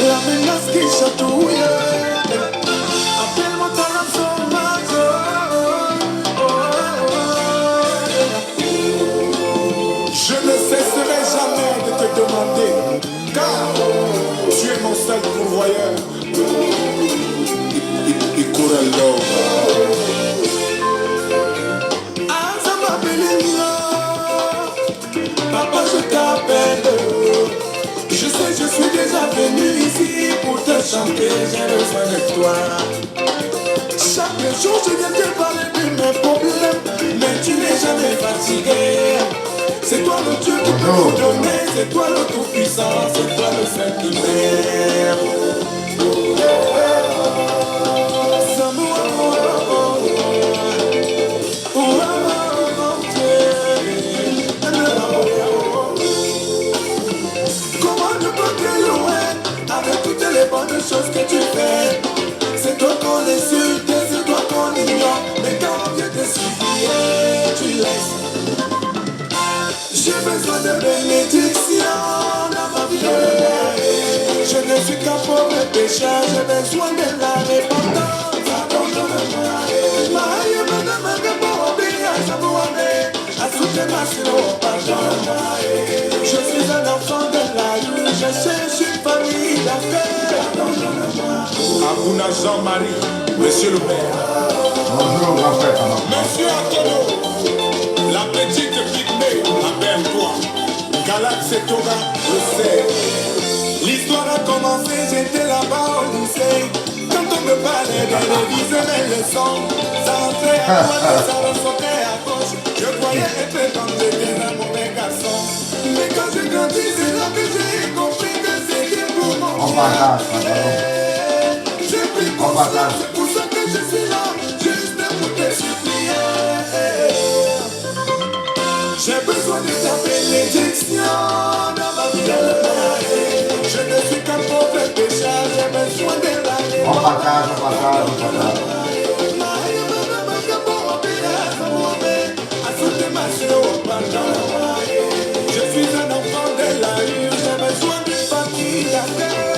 La menace qui chatouille. Appelle-moi ta lame sauvage. Je ne cesserai jamais de te demander, car tu es mon seul pourvoyeur. Ikurelo. Papa, je t'appelle. Je sais, je suis déjà venu ici pour te chanter. J'ai besoin de toi. Chaque jour, je viens te parler de mes problèmes, mais tu n'es jamais fatigué. C'est toi le Dieu qui peut tout donner. C'est toi le tout-puissant. C'est toi le seul qui m'aime. Bonnes choses que tu fais, c'est toi qu'on insulte, c'est toi qu'on ignore, mais quand on vient te supplier, tu laisses. J'ai besoin de bénédiction dans ma vie. Je ne suis qu'un pauvre pécheur, j'ai besoin de la repentance. Pardonne-moi. Je suis un enfant de la rue, je cherche une famille d'affaires. Abouna Jean-Marie, monsieur le maire. Bonjour, grand frère. Monsieur Antono, la petite pygmée, appelle-toi. Galaxy Toga, le sait. L'histoire a commencé, j'étais là-bas au lycée. Quand on me parlait de réviser mes leçons, ça rentrait à droite, ça ressortait à gauche. Je croyais être comme j'étais un mauvais garçon. Mais quand j'ai grandi, c'est là que j'ai compris que c'était pour mon bien. J'ai pris conscience, c'est pour ça que je suis là, juste pour te supplier. J'ai besoin de ta bénédiction dans ma vie. Je ne suis qu'un pauvre pécheur, j'ai besoin de la vie. On partage. Je suis un enfant de la rue, j'ai besoin d'une famille d'affaires.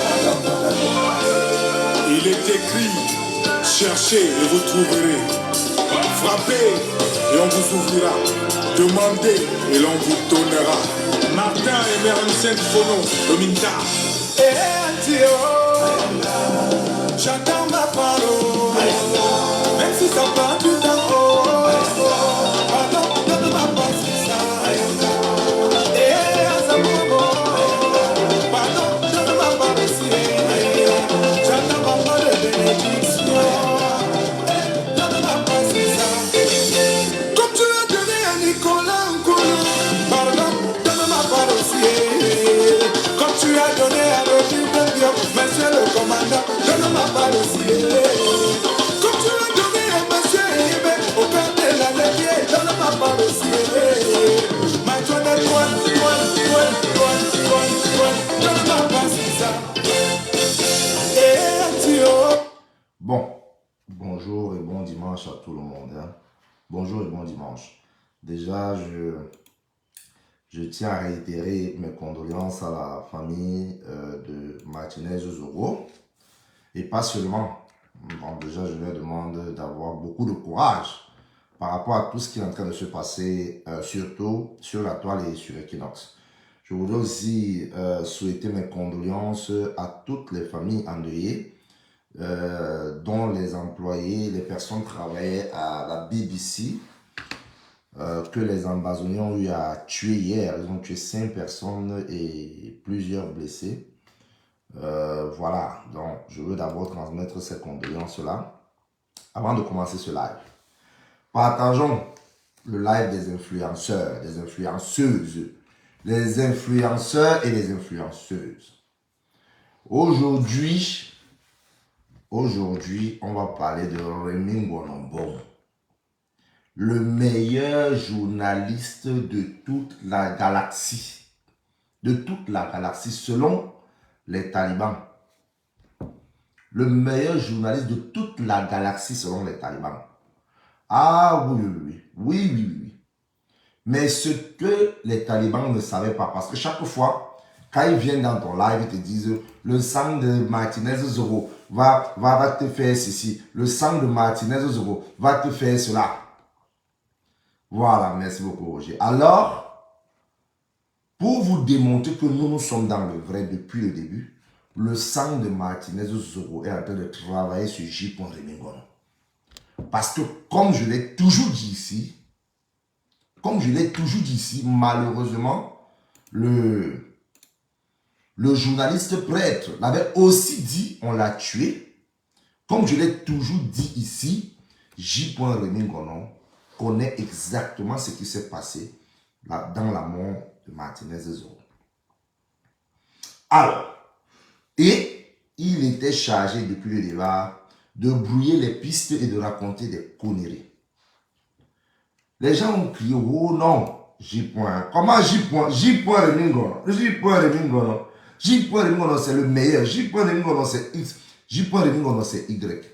Il est écrit, cherchez et vous trouverez. Frappez et on vous ouvrira. Demandez et l'on vous donnera. Martin et Mère Fono, Dominta. Et Dieu, j'attends ma parole. Même si ça va du temps. Pardon, donne-moi pas si ça. Et Azamobo. Pardon, donne-moi pas si. J'attends ma parole de bénédiction. Donne-moi pas si ça. Comme tu l'as donné à Nicolas Nkolo. Pardon, donne-moi pas si. Comme tu as donné à Robin Diop, monsieur le commandant, donne-moi pas si. Comme tu l'as donné à monsieur Ibe, au père de la Lévier, donne-moi pas si. Ma joie de toi, donne-moi pas si ça. Et Dieu. Bon, bonjour et bon dimanche à tout le monde. Bonjour et bon dimanche. Déjà, je tiens à réitérer mes condoléances à la famille de Martinez Zoro. Et pas seulement. Bon, déjà, je leur demande d'avoir beaucoup de courage par rapport à tout ce qui est en train de se passer, surtout sur la toile et sur Equinox. Je voudrais aussi souhaiter mes condoléances à toutes les familles endeuillées, dont les employés, les personnes travaillaient à la BBC, que les embassonniers ont eu à tuer hier. Ils ont tué 5 personnes et plusieurs blessés. Voilà, donc je veux d'abord transmettre ces condoléances-là avant de commencer ce live. Partageons le live des influenceurs, des influenceuses, les influenceurs et les influenceuses. Aujourd'hui, on va parler de Rémi Ngonombo, le meilleur journaliste de toute la galaxie. De toute la galaxie, selon les talibans. Le meilleur journaliste de toute la galaxie selon les talibans. Ah oui. Mais ce que les talibans ne savaient pas, parce que chaque fois, quand ils viennent dans ton live, ils te disent le sang de Martinez Zoro va te faire ceci. Le sang de Martinez Zoro va te faire cela. Voilà, merci beaucoup Roger. Alors, pour vous démontrer que nous sommes dans le vrai depuis le début, le sang de Martinez Zoro est en train de travailler sur J. Remingono. Parce que comme je l'ai toujours dit ici, malheureusement, le journaliste prêtre l'avait aussi dit, on l'a tué. Comme je l'ai toujours dit ici, J. Remingono connaît exactement ce qui s'est passé dans la mort de Martinez Zoro. Alors, et il était chargé depuis le départ de brouiller les pistes et de raconter des conneries. Les gens ont crié, oh non, J. Comment J. Remingono? J. Remingono, c'est le meilleur. J. Remingono, c'est X. J. Remingono, c'est Y.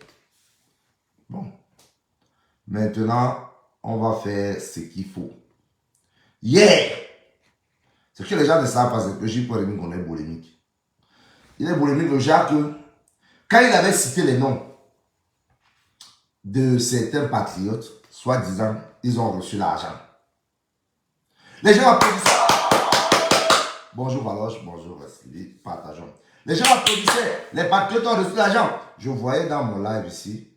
Bon. Maintenant, on va faire ce qu'il faut. Yeah! Ce que les gens ne savent pas, c'est que J. Remingono est bolémique. Il est bolémique déjà que quand il avait cité les noms de certains patriotes, soi-disant, ils ont reçu l'argent. Les gens applaudissaient. Bonjour Valoche, bonjour Wesley, partageons. Les gens applaudissaient. Les patriotes ont reçu l'argent. Je voyais dans mon live ici,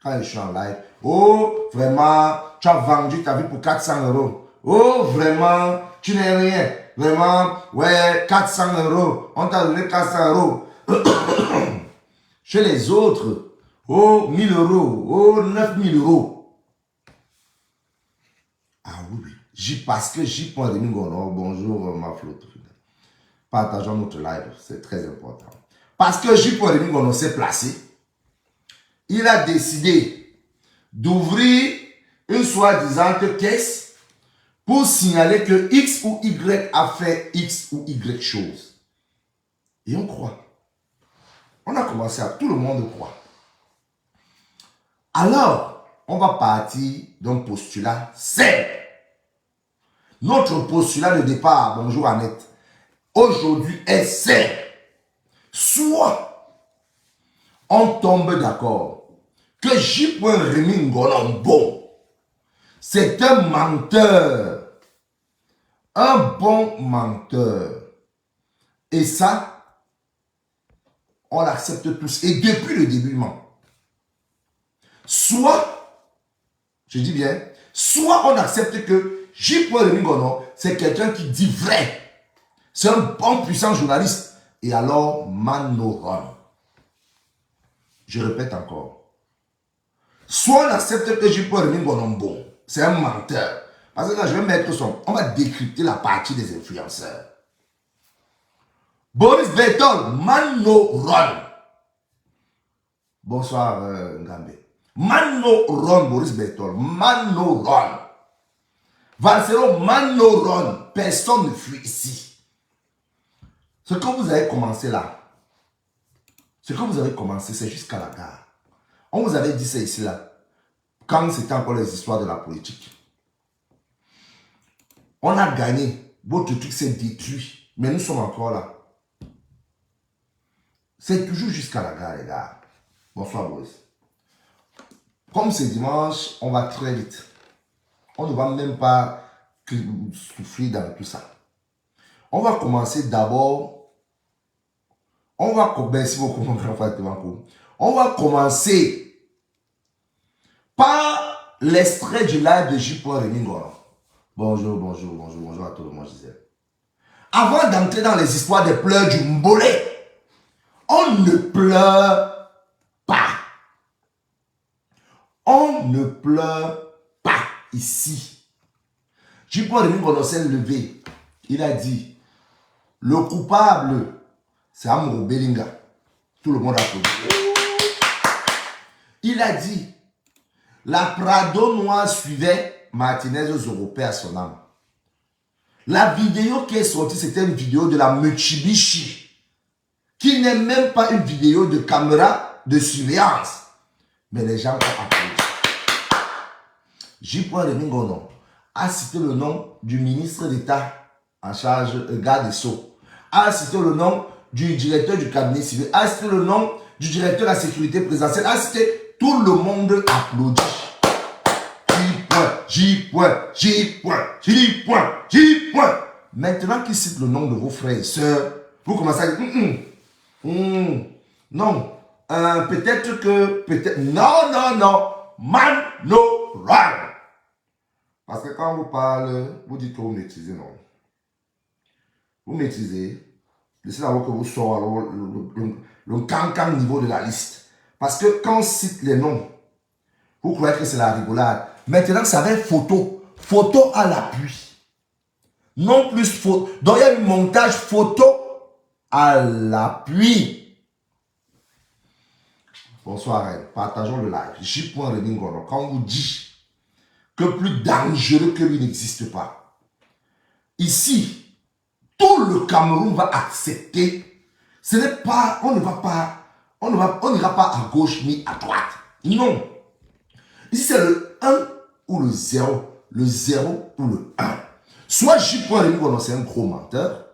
quand je suis en live, oh, vraiment, tu as vendu ta vie pour 400 €. Oh, vraiment, tu n'es rien. Vraiment, ouais, 400 €. On t'a donné 400 €. Chez les autres, oh, 1000 €. Oh, 9000 €. Ah oui, oui. Parce que J. Remingono, bonjour ma flotte. Partageons notre live, c'est très important. Parce que J. Remingono s'est placé, il a décidé d'ouvrir une soi-disant caisse pour signaler que X ou Y a fait X ou Y chose. Et on croit. On a commencé à... Tout le monde croit. Alors, on va partir d'un postulat simple. Notre postulat de départ, bonjour Annette, aujourd'hui est simple. Soit on tombe d'accord que J. Remingono, bon, c'est un menteur. Un bon menteur. Et ça, on l'accepte tous. Et depuis le début, soit, je dis bien, soit on accepte que J. Remingono, c'est quelqu'un qui dit vrai. C'est un bon puissant journaliste. Et alors, man no run. Je répète encore. Soit on accepte que J. Remingono, bon, c'est un menteur. Parce que là, je vais mettre on va décrypter la partie des influenceurs. Boris Bertol, man no run. Bonsoir, Ngambe. Man no run, Boris Bertol. Man no run. Valsero, man no run. Personne ne fuit ici. Ce que vous avez commencé là, c'est jusqu'à la gare. On vous avait dit ça ici là, quand c'était encore les histoires de la politique. On a gagné, votre truc s'est détruit, mais nous sommes encore là. C'est toujours jusqu'à la gare, les gars. Bonsoir, Boris. Comme c'est dimanche, on va très vite. On ne va même pas souffler dans tout ça. On va commencer d'abord. Merci beaucoup, mon grand frère Temanko. On va commencer par l'extrait du live de J. Remingono. Bonjour, bonjour, bonjour, bonjour à tout le monde, Gisèle. Avant d'entrer dans les histoires des pleurs du Mbolé, on ne pleure pas. On ne pleure pas ici. J. Remingono s'est levé. Il a dit, le coupable, c'est Amoro Belinga. Tout le monde a applaudi. Il a dit, la Prado noire suivait Martinez Zoro, paix à son âme. La vidéo qui est sortie, c'était une vidéo de la Mitsubishi, qui n'est même pas une vidéo de caméra de surveillance. Mais les gens ont applaudi. J. Remingono a cité le nom du ministre d'État en charge, garde des Sceaux, a cité le nom du directeur du cabinet civil, a cité le nom du directeur de la sécurité présidentielle, a cité, tout le monde applaudit. J. Maintenant qu'il cite le nom de vos frères et sœurs, vous commencez à dire, non, peut-être que, non, man, no, right. Parce que quand vous parlez, vous dites que vous maîtrisez, non. Vous maîtrisez, laissez d'abord que vous sortez le cancan niveau de la liste. Parce que quand on cite les noms, vous croyez que c'est la rigolade. Maintenant, ça va être photo. Photo à l'appui. Non plus photo. Donc, il y a un montage photo à l'appui. Bonsoir, Reine. Partageons le live. J. Remingono, quand on vous dit que plus dangereux que lui n'existe pas. Ici, tout le Cameroun va accepter. Ce n'est pas, on n'ira pas à gauche ni à droite. Non. Ici, c'est le 1 ou le 0. Le 0 ou le 1. Soit J. Remingono, c'est un gros menteur.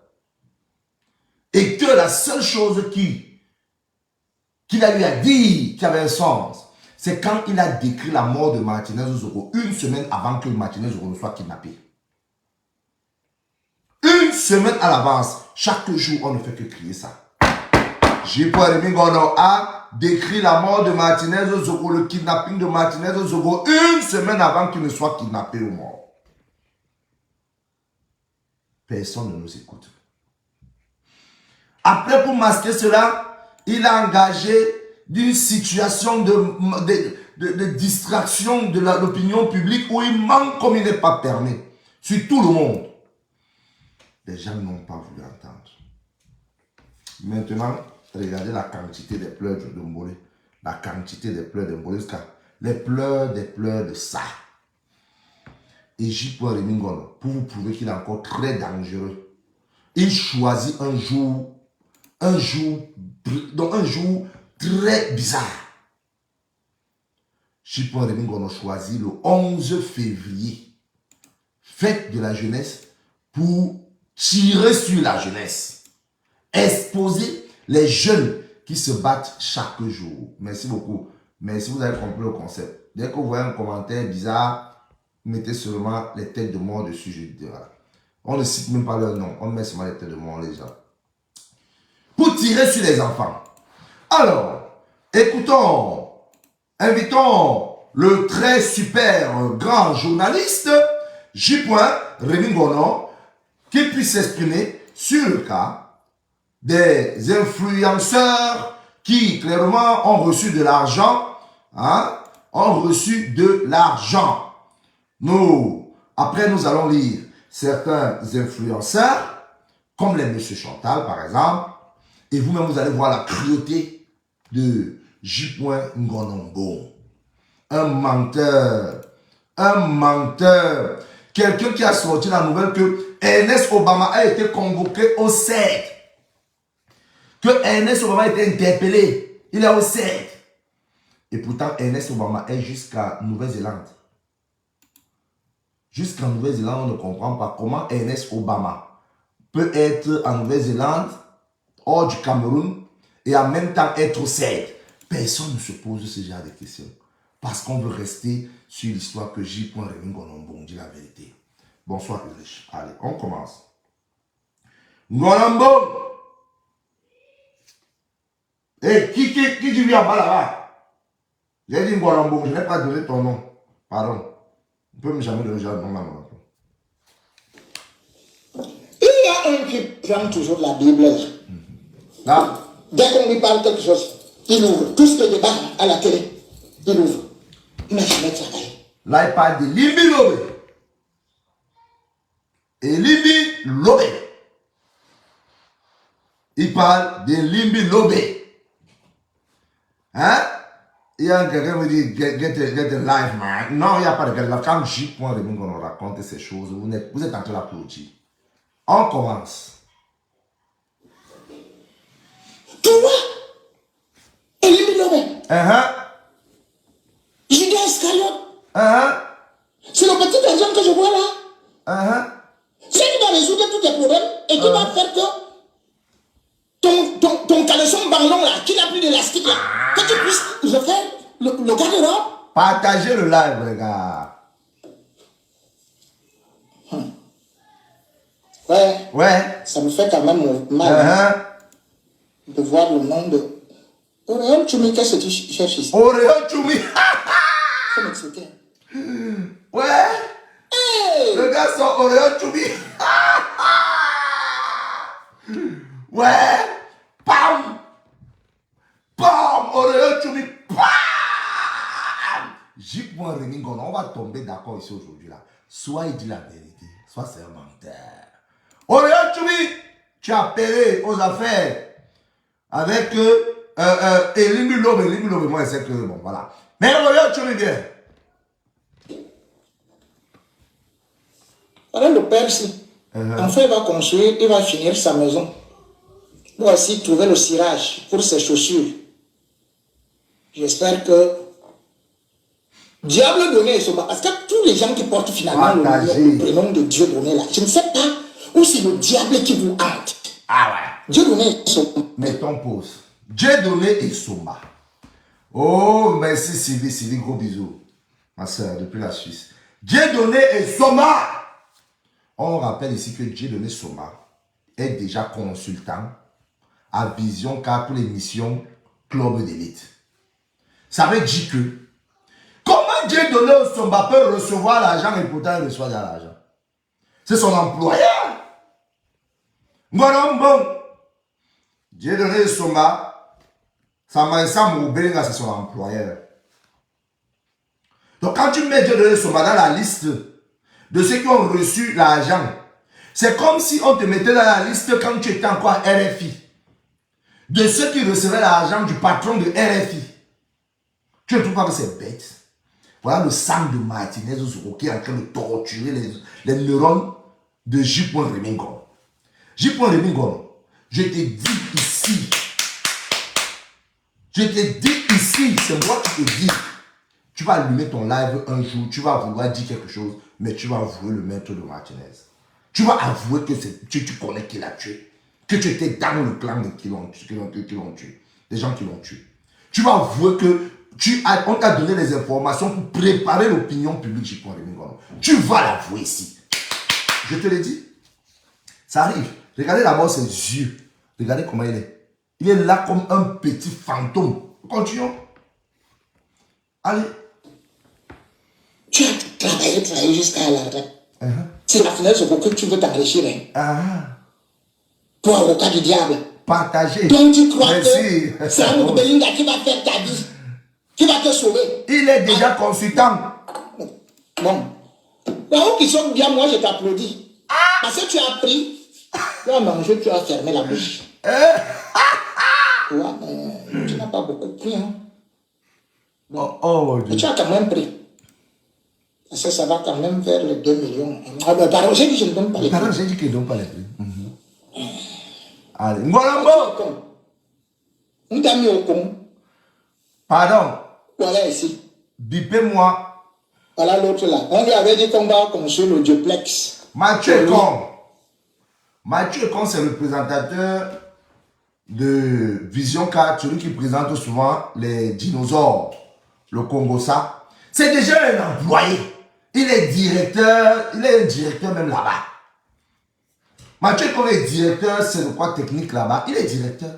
Et que la seule chose qu'il a lui à dire qui avait un sens, c'est quand il a décrit la mort de Martinez Zoro une semaine avant que Martinez Zoro ne soit kidnappé. Une semaine à l'avance. Chaque jour, on ne fait que crier ça. J. Remingono a décrit la mort de Martinez Zoro, le kidnapping de Martinez Zoro, une semaine avant qu'il ne soit kidnappé ou mort. Personne ne nous écoute. Après, pour masquer cela, il a engagé d'une situation de distraction de l'opinion publique où il manque comme il n'est pas permis sur tout le monde. Les gens n'ont pas voulu entendre. Maintenant, regardez la quantité des pleurs de Ndombole. La quantité des pleurs de Ndombole. Les pleurs de ça. Et J. Remingono, pour vous prouver qu'il est encore très dangereux, il choisit un jour très bizarre. J. Remingono choisit le 11 février, fête de la jeunesse, pour tirer sur la jeunesse. Exposer les jeunes qui se battent chaque jour. Merci beaucoup. Merci, vous avez compris le concept. Dès que vous voyez un commentaire bizarre, mettez seulement les têtes de mort dessus. Je dis, voilà. On ne cite même pas leur nom. On met seulement les têtes de mort, les gens. Pour tirer sur les enfants. Alors, écoutons, invitons le très super grand journaliste J. Remingono qui puisse s'exprimer sur le cas des influenceurs qui clairement ont reçu de l'argent, Après, nous allons lire certains influenceurs, comme les Monsieur Chantal par exemple, et vous-même vous allez voir la cruauté de J. Ngonombo. Un menteur, quelqu'un qui a sorti la nouvelle que Ernest Obama a été convoqué au CED. Que Ernest Obama a été interpellé. Il est au CED. Et pourtant, Ernest Obama est jusqu'à Nouvelle-Zélande. Jusqu'en Nouvelle-Zélande, on ne comprend pas comment Ernest Obama peut être en Nouvelle-Zélande, hors du Cameroun, et en même temps être au CED. Personne ne se pose ce genre de questions. Parce qu'on veut rester sur l'histoire que J. Remingono dit la vérité. Bonsoir, Ulrich. Allez, on commence. Ngonombo. Et qui dit lui en bas là-bas? J'ai dit Ngonombo, je n'ai pas donné ton nom. Pardon. On ne peut jamais donner le nom là. Il y a un qui prend toujours la Bible là. Là. Dès qu'on lui parle quelque chose, il ouvre. Tout ce que débat à la télé, il ouvre. Il n'a jamais travaillé. Là, il parle de Limbi Lobé. Et Limbi Lobé. Il parle de Limbi Lobé. Hein? Il y a quelqu'un qui me dit, get a life, man. Non, il n'y a pas de get a life. Quand J. Remingono raconte ces choses, vous êtes en train d'applaudir. On commence. Tu vois? Et Limbi Lobé. Judas Iscariote. C'est le petit argent que je vois là. C'est qui va résoudre tous tes problèmes et qui va faire que ton caleçon ballon là, qui n'a plus d'élastique là, que tu puisses refaire le garde-robe. Partagez le live, les gars. Ouais. Ça me fait quand même mal de voir le nom de Oréon Choumi. Qu'est-ce que tu cherches ici? Oréon Choumi. Faut m'expliquer. Ouais. Hey. Le gars sort Oréon Choumi. Ouais. Pam. Pam. Oréon Choumi. Pam. J.Point Remingon, on va tomber d'accord ici aujourd'hui là. Soit il dit la vérité, soit c'est un menteur. Oréon Choumi, tu as payé aux affaires avec Elimulobe, moi je sais que bon voilà. Mais Oréon Choumi bien. Voilà le père ici. Enfin il va construire, il va finir sa maison. Il va aussi trouver le cirage pour ses chaussures. J'espère que Diable donné, parce que tous les gens qui portent finalement le prénom de Dieu donné là, je ne sais pas où c'est le diable qui vous hante. Ah ouais. Dieu donné et Soma. Mettons pause. Dieu donné et Soma. Oh, merci Sylvie, gros bisous. Ma soeur, depuis la Suisse. Dieu donné et Soma. On rappelle ici que Dieu donné Soma est déjà consultant à Vision Car pour les missions Club d'élite. Ça veut dire que comment Dieu donné au Soma peut recevoir l'argent et pourtant il reçoit de l'argent? C'est son employeur. Bon. Dieu donné au Soma, ça m'a c'est son employeur. Donc quand tu mets Dieu donné au Soma dans la liste de ceux qui ont reçu l'argent, c'est comme si on te mettait dans la liste quand tu étais encore à RFI. De ceux qui recevaient l'argent du patron de RFI. Tu ne trouves pas que c'est bête? Voilà le sang de Martinez qui est en train de torturer les neurones de J.Point Remingon. J.Point Remingon, je te dis ici, c'est moi qui te dis, tu vas allumer ton live un jour, tu vas vouloir dire quelque chose, mais tu vas avouer le maître de Martinez. Tu vas avouer que tu connais qui l'a tué, que tu étais dans le clan de qui l'ont tué, des gens qui l'ont tué. Tu vas avouer que on t'a donné les informations pour préparer l'opinion publique J.Point Remingon. Tu vas l'avouer ici. Je te l'ai dit. Ça arrive. Regardez d'abord ses yeux. Regardez comment il est. Il est là comme un petit fantôme. Continuons. Allez. Tu as travaillé jusqu'à la retraite. C'est la finale sur que tu veux t'enrichir. Pour avocat du diable. Partagez. Donc tu crois que c'est un Belinda qui va faire ta vie, qui va te sauver. Il est déjà consultant. Bon. Là où ils sont bien, moi je t'applaudis. Parce que tu as pris, tu as mangé, tu as fermé la bouche. Ouais, mais tu n'as pas beaucoup pris. Hein. Bon. Oh, mais tu as quand même pris. Parce que ça va quand même vers les 2 millions. Pardon, j'ai dit que je ne donne pas les prix. Pardon, j'ai dit que je ne donne pas les prix. Allez, Ngolombo. On t'a mis au con. Pardon. Voilà ici. Bipez-moi. Voilà l'autre là. On lui avait dit qu'on va construire le duplex. Mathieu Con. Mathieu Con, c'est le présentateur de Vision 4, celui qui présente souvent les dinosaures, le Congo-ça. C'est déjà un employé. Il est directeur même là-bas. Mathieu Con est directeur, c'est le quoi technique là-bas. Il est directeur.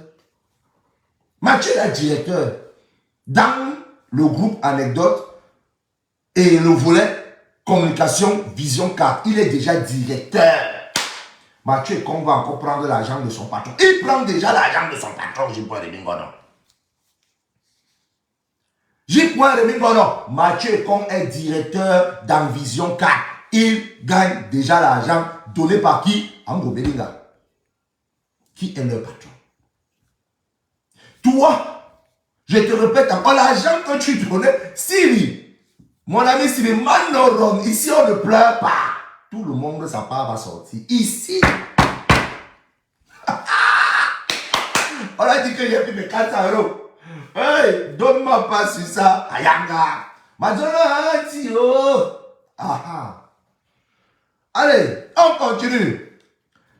Mathieu est directeur dans le groupe Anecdote et le volet communication Vision 4. Il est déjà directeur. Mathieu Con va encore prendre l'argent de son patron. Il prend déjà l'argent de son patron, J.Point Remingon. J.Point Remingon. Mathieu Con est directeur dans Vision 4. Il gagne déjà l'argent donné par qui? Ambo Belinga. Qui est leur patron? Toi, je te répète encore, l'argent que tu donnais, Siri, mon ami Siri, Manoron, ici on ne pleure pas. Tout le monde, sa part va sortir. Ici, on a dit que j'ai pris mes 400 €. Hey, donne-moi pas sur ça. Ayanga. Madonna, Ah ah. Allez, on continue.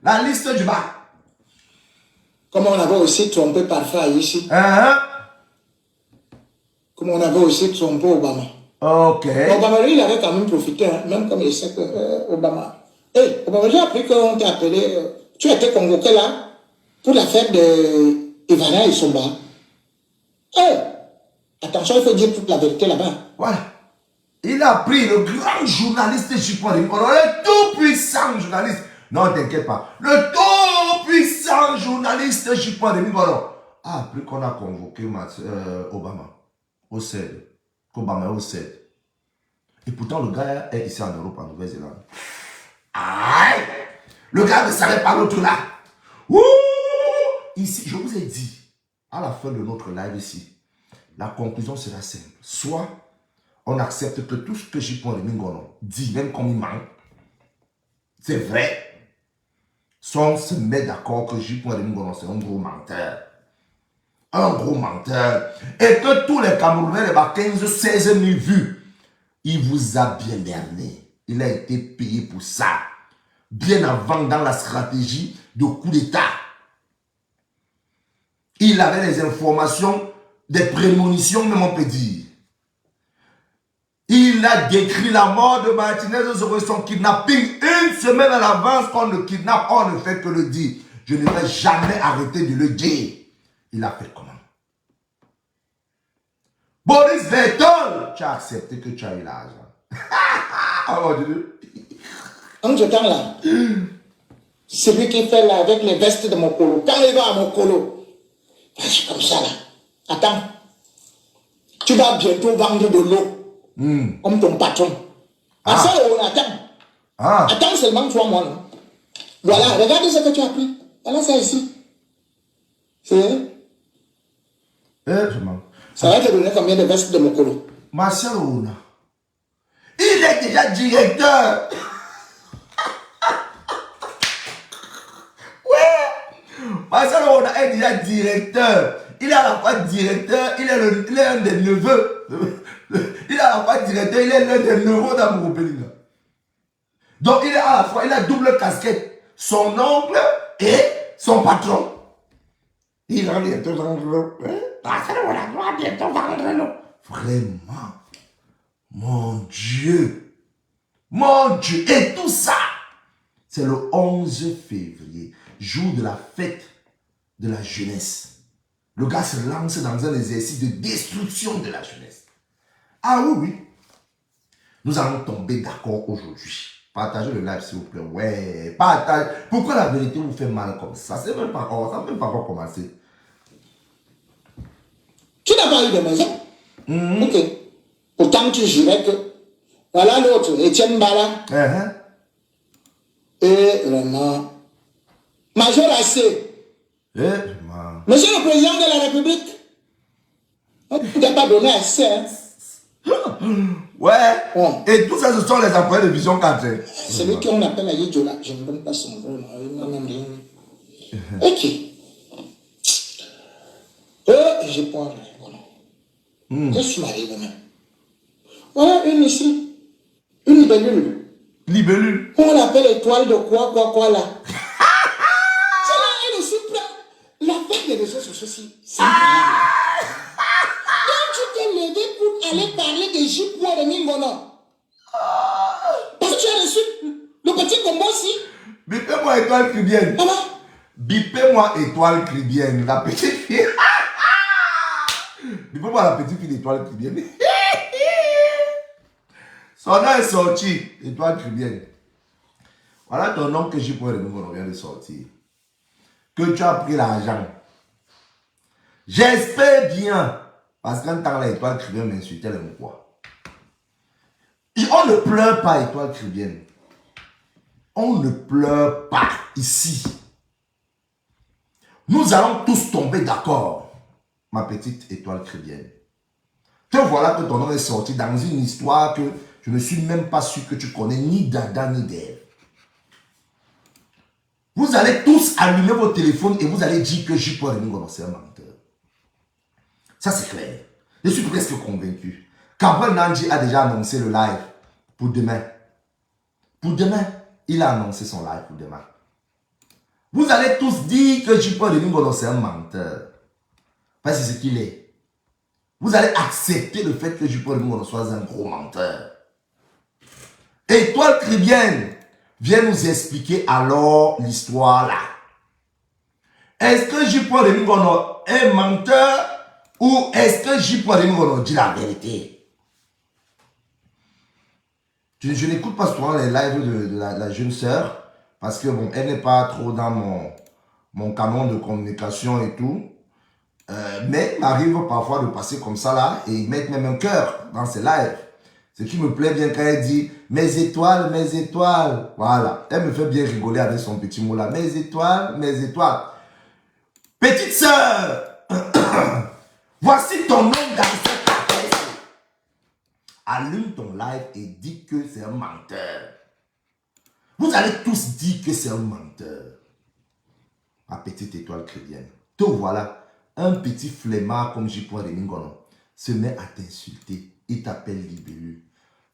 La liste du bas. Comme on avait aussi trompé parfois ici. Comme on avait aussi trompé Obama. Ok. Obama, lui, il avait quand même profité, hein, même comme il sait que Obama. Obama, j'ai appris qu'on t'a appelé. Tu as été convoqué là pour la fête de Ivana et Somba. Attention, il faut dire toute la vérité là-bas. Voilà. Il a pris le grand journaliste Chipon de Mingoro, le tout-puissant journaliste. Non, t'inquiète pas. Le tout-puissant journaliste Chipon de Mingoro a appris qu'on a convoqué Obama au CED. Qu'Obama est au CED. Et pourtant, le gars est ici en Europe, en Nouvelle-Zélande. Aïe! Le gars ne savait pas l'autre là. Ouh! Ici, je vous ai dit, à la fin de notre live ici, la conclusion sera simple. Soit on accepte que tout ce que Chipon de Mingoro dit, même comme il ment, c'est vrai. Soit on se met d'accord que Chipon de Mingoro c'est un gros menteur. Un gros menteur. Et que tous les Camerounais, les 15-16 000 vues, il vous a bien berné. Il a été payé pour ça. Bien avant dans la stratégie de coup d'État. Il avait les informations, des prémonitions, même on peut dire. Il a décrit la mort de Martinez sur son kidnapping une semaine à l'avance qu'on le kidnappe. On ne fait que le dire. Je ne vais jamais arrêter de le dire. Il a fait comment? Boris Vettel, tu as accepté que tu as eu l'argent. Oh mon Dieu. En ce temps-là, celui qui fait là avec les vestes de Mokolo, quand il va à Mokolo, c'est comme ça là. Attends, tu vas bientôt vendre de l'eau, comme ton patron. Attends seulement 3 mois. Non? Voilà, regarde ce que tu as pris. Voilà ça ici. C'est... Ça va te donner combien de vestes de Mokolo? Marcel Ouna, il est déjà directeur. Ouais. Marcel Ouna est déjà directeur. Il est à la fois directeur, il est un des neveux. Il est à la fois directeur, il est l'un des neveux d'Amourou Belinga. Donc il est à la fois, il a double casquette. Son oncle et son patron. Il va bientôt vendre l'eau. Vraiment. Mon Dieu. Mon Dieu. Et tout ça, c'est le 11 février, jour de la fête de la jeunesse. Le gars se lance dans un exercice de destruction de la jeunesse. Ah oui, oui. Nous allons tomber d'accord aujourd'hui. Partagez le live s'il vous plaît. Ouais, partage. Pourquoi la vérité vous fait mal comme ça? Ça n'a même pas encore commencé. Tu n'as pas eu de maison? Ok. Pourtant, tu jurais que... Voilà l'autre, Etienne Bala. Et vraiment... Major AC. Monsieur le Président de la République. On ne t'a pas donné assez. Hein? Ouais. Et tout ça, ce sont les employés de Vision 4. Celui qu'on appelle à Yidjola. Je ne donne pas son nom. Ok. J'ai pas... Je suis marié même. Voilà une ici. Une libellule. Libellule. On l'appelle étoile de quoi là. C'est là, elle aussi prend. La fête des réseaux sociaux aussi. C'est incroyable. Donc tu t'es levé pour aller parler de J.P. de Mingono. Parce que tu as reçu le petit combo aussi. Bipez-moi étoile cribienne. Comment? Bipez-moi étoile cribienne. La petite fille. Bipez-moi la petite fille d'étoile cribienne. Son nom est sorti. Étoile cribienne. Voilà ton nom que j'ai pour le nouveau vient de sortir. Que tu as pris l'argent. J'espère bien. Parce qu'en temps l'étoile cribienne m'insultait le mot quoi. On ne pleure pas étoile cribienne. On ne pleure pas ici. Nous allons tous tomber d'accord, ma petite étoile cribienne. Te voilà que ton nom est sorti dans une histoire que je ne suis même pas sûr que tu connais ni d'Adam ni d'Ève. Vous allez tous allumer vos téléphones et vous allez dire que J.P. c'est un menteur. Ça c'est clair. Je suis presque convaincu. Gabriel Nandji a déjà annoncé le live pour demain. Pour demain, il a annoncé son live pour demain. Vous allez tous dire que J-Paul Remingolo, c'est un menteur. Parce que c'est ce qu'il est. Vous allez accepter le fait que J-Paul Remingolo soit un gros menteur. Étoile Chrétienne vient nous expliquer alors l'histoire là. Est-ce que J-Paul Remingolo est menteur ou est-ce que J-Paul Remingolo dit la vérité? Je n'écoute pas souvent les lives de la jeune sœur parce que bon, elle n'est pas trop dans mon canon de communication et tout. Mais il m'arrive parfois de passer comme ça là et mettre même un cœur dans ses lives. Ce qui me plaît bien quand elle dit mes étoiles, mes étoiles. Voilà, elle me fait bien rigoler avec son petit mot là. Mes étoiles, mes étoiles. Petite sœur, voici ton nom dans cette affaire. Allume ton live et dis que c'est un menteur. Vous allez tous dire que c'est un menteur. Ma petite étoile chrétienne. Te voilà, un petit flemmard comme J-Paul Remingolo se met à t'insulter. Il t'appelle libellule.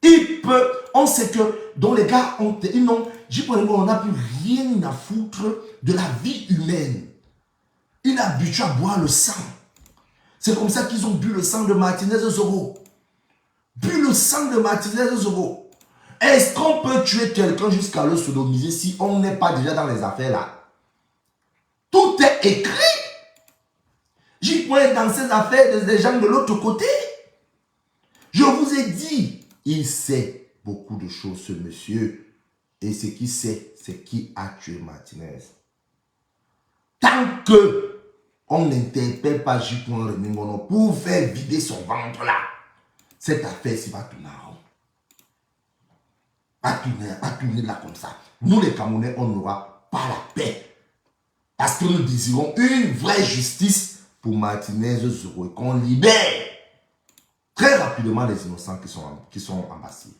Il peut, on sait que, dont les gars ont, J-Paul Remingolo n'a plus rien à foutre de la vie humaine. Il est habitué à boire le sang. C'est comme ça qu'ils ont bu le sang de Martinez Zoro. Bu le sang de Martinez Zoro. Est-ce qu'on peut tuer quelqu'un jusqu'à le sodomiser si on n'est pas déjà dans les affaires là? Tout est écrit. J'y pointe dans ces affaires des gens de l'autre côté. Je vous ai dit, il sait beaucoup de choses, ce monsieur. Et ce qu'il sait, c'est qui a tué Martinez. Tant que on n'interpelle pas J-Paul Remingolo pour faire vider son ventre là, cette affaire-ci va tourner en rond. Va tourner là comme ça. Nous les Camerounais, on n'aura pas la paix. Parce que nous désirons une vraie justice pour Martinez Zoro et qu'on libère très rapidement les innocents qui sont embassés.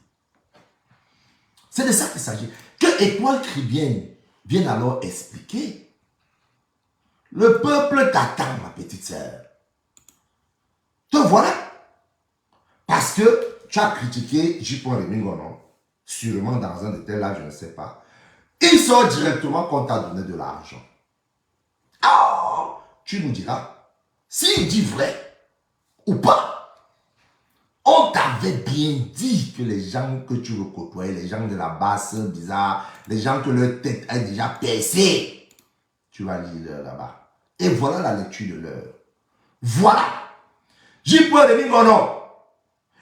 C'est de ça qu'il s'agit. Que Étoile Chrétienne vienne alors expliquer. Le peuple t'attend, ma petite sœur. Te voilà. Parce que tu as critiqué J-Paul Remingolo, sûrement dans un de tes lives, je ne sais pas. Il sort directement qu'on t'a donné de l'argent. Oh, tu nous diras, s'il dit vrai ou pas. On t'avait bien dit que les gens que tu veux côtoyer, les gens de la basse bizarre, les gens que leur tête est déjà percée, tu vas lire là-bas. Et voilà la lecture de l'heure. Voilà. J-Paul Remingolo,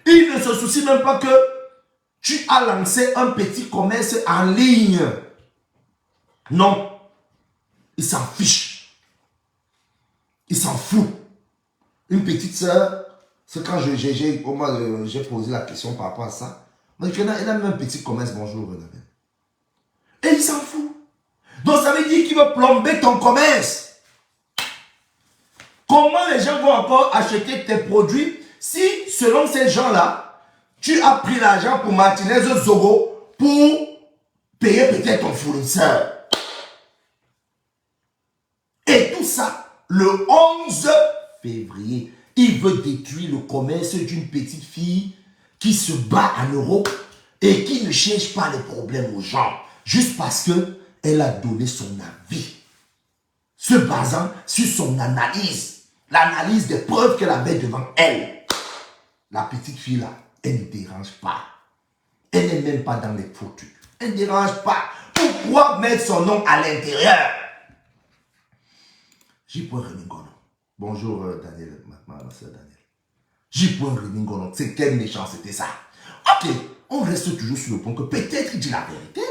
il ne se soucie même pas que tu as lancé un petit commerce en ligne. Non. Il s'en fiche. Il s'en fout. Une petite sœur, c'est quand j'ai posé la question par rapport à ça. Elle a même un petit commerce, bonjour. Et il s'en fout. Donc ça veut dire qu'il veut plomber ton commerce. Comment les gens vont encore acheter tes produits si, selon ces gens-là, tu as pris l'argent pour Martinez Zoro pour payer peut-être ton fournisseur? Et tout ça, le 11 février, il veut détruire le commerce d'une petite fille qui se bat en Europe et qui ne cherche pas les problèmes aux gens, juste parce qu'elle a donné son avis, se basant sur son analyse. L'analyse des preuves qu'elle avait devant elle. La petite fille là, elle ne dérange pas. Elle n'est même pas dans les photos. Elle ne dérange pas. Pourquoi mettre son nom à l'intérieur? J-Paul Remingolo. Bonjour Daniel, ma soeur Daniel. J-Paul Remingolo, c'est quelle méchanceté ça? Ok, on reste toujours sur le point que peut-être il dit la vérité.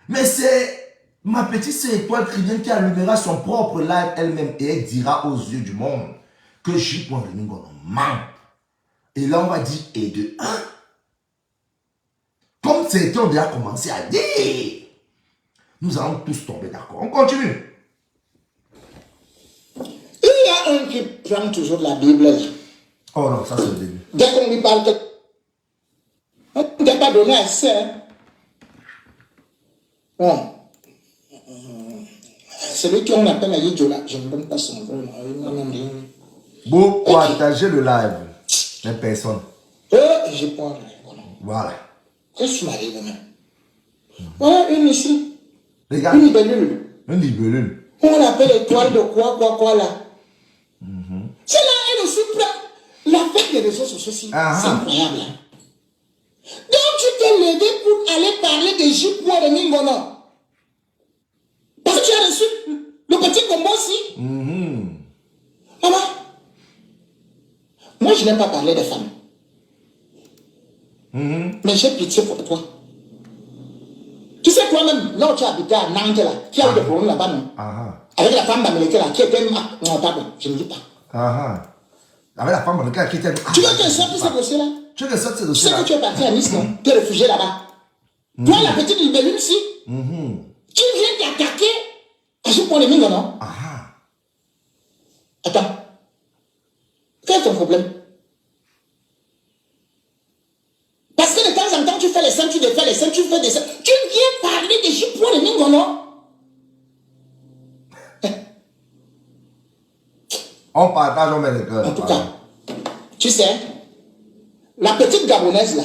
Mais c'est ma petite sœur Étoile Chrétienne qui allumera son propre live elle-même et elle dira aux yeux du monde que J-Paul Remingolo ment. Et là, on va dire et de 1. Comme certains ont déjà commencé à dire, nous allons tous tomber d'accord. On continue. Il y a un qui prend toujours la Bible là. Oh non, ça c'est le début. Dès qu'on lui parle, on ne t'a pas donné assez. Hein? Bon. Celui qu'on appelle Ayidjola, je ne donne pas son nom. Beaucoup partagez le live. Mais personne. J'ai pas. Voilà. Qu'est-ce qui m'arrive même? Voilà une ici. Regarde. Une libellule. Une libellule. On l'appelle étoile de quoi là. C'est là, elle aussi, l'affaire des réseaux sociaux, c'est incroyable. Hein? Donc tu t'es levé pour aller parler de J-Pois de Mingono. Parce que tu as reçu le petit combo aussi. Maman, moi je n'aime pas parler des femmes. Mais j'ai pitié pour toi. Tu sais toi-même, là où tu habitais à Nantes, là, qui a eu des problèmes là-bas, non? Avec la femme d'Amérique là, qui était... Non, pardon, je ne dis pas. Avec la femme d'Amérique qui était... Tu veux que je sorte ce dossier-là? Tu veux que je sorte ce Tu dossier-là? sais que tu es parti à Nice, non? Tu es réfugié là-bas. Toi, la petite libellule ici, tu viens t'attaquer à ce point de mine, non? Attends. Quel est ton problème? Parce que de temps en temps, tu fais les seins, tu défais les seins, tu fais des seins. Tu viens parler de J-Pois de Mingo, non? On partage, on met le cœur. En tout cas, tu sais, la petite Gabonaise là,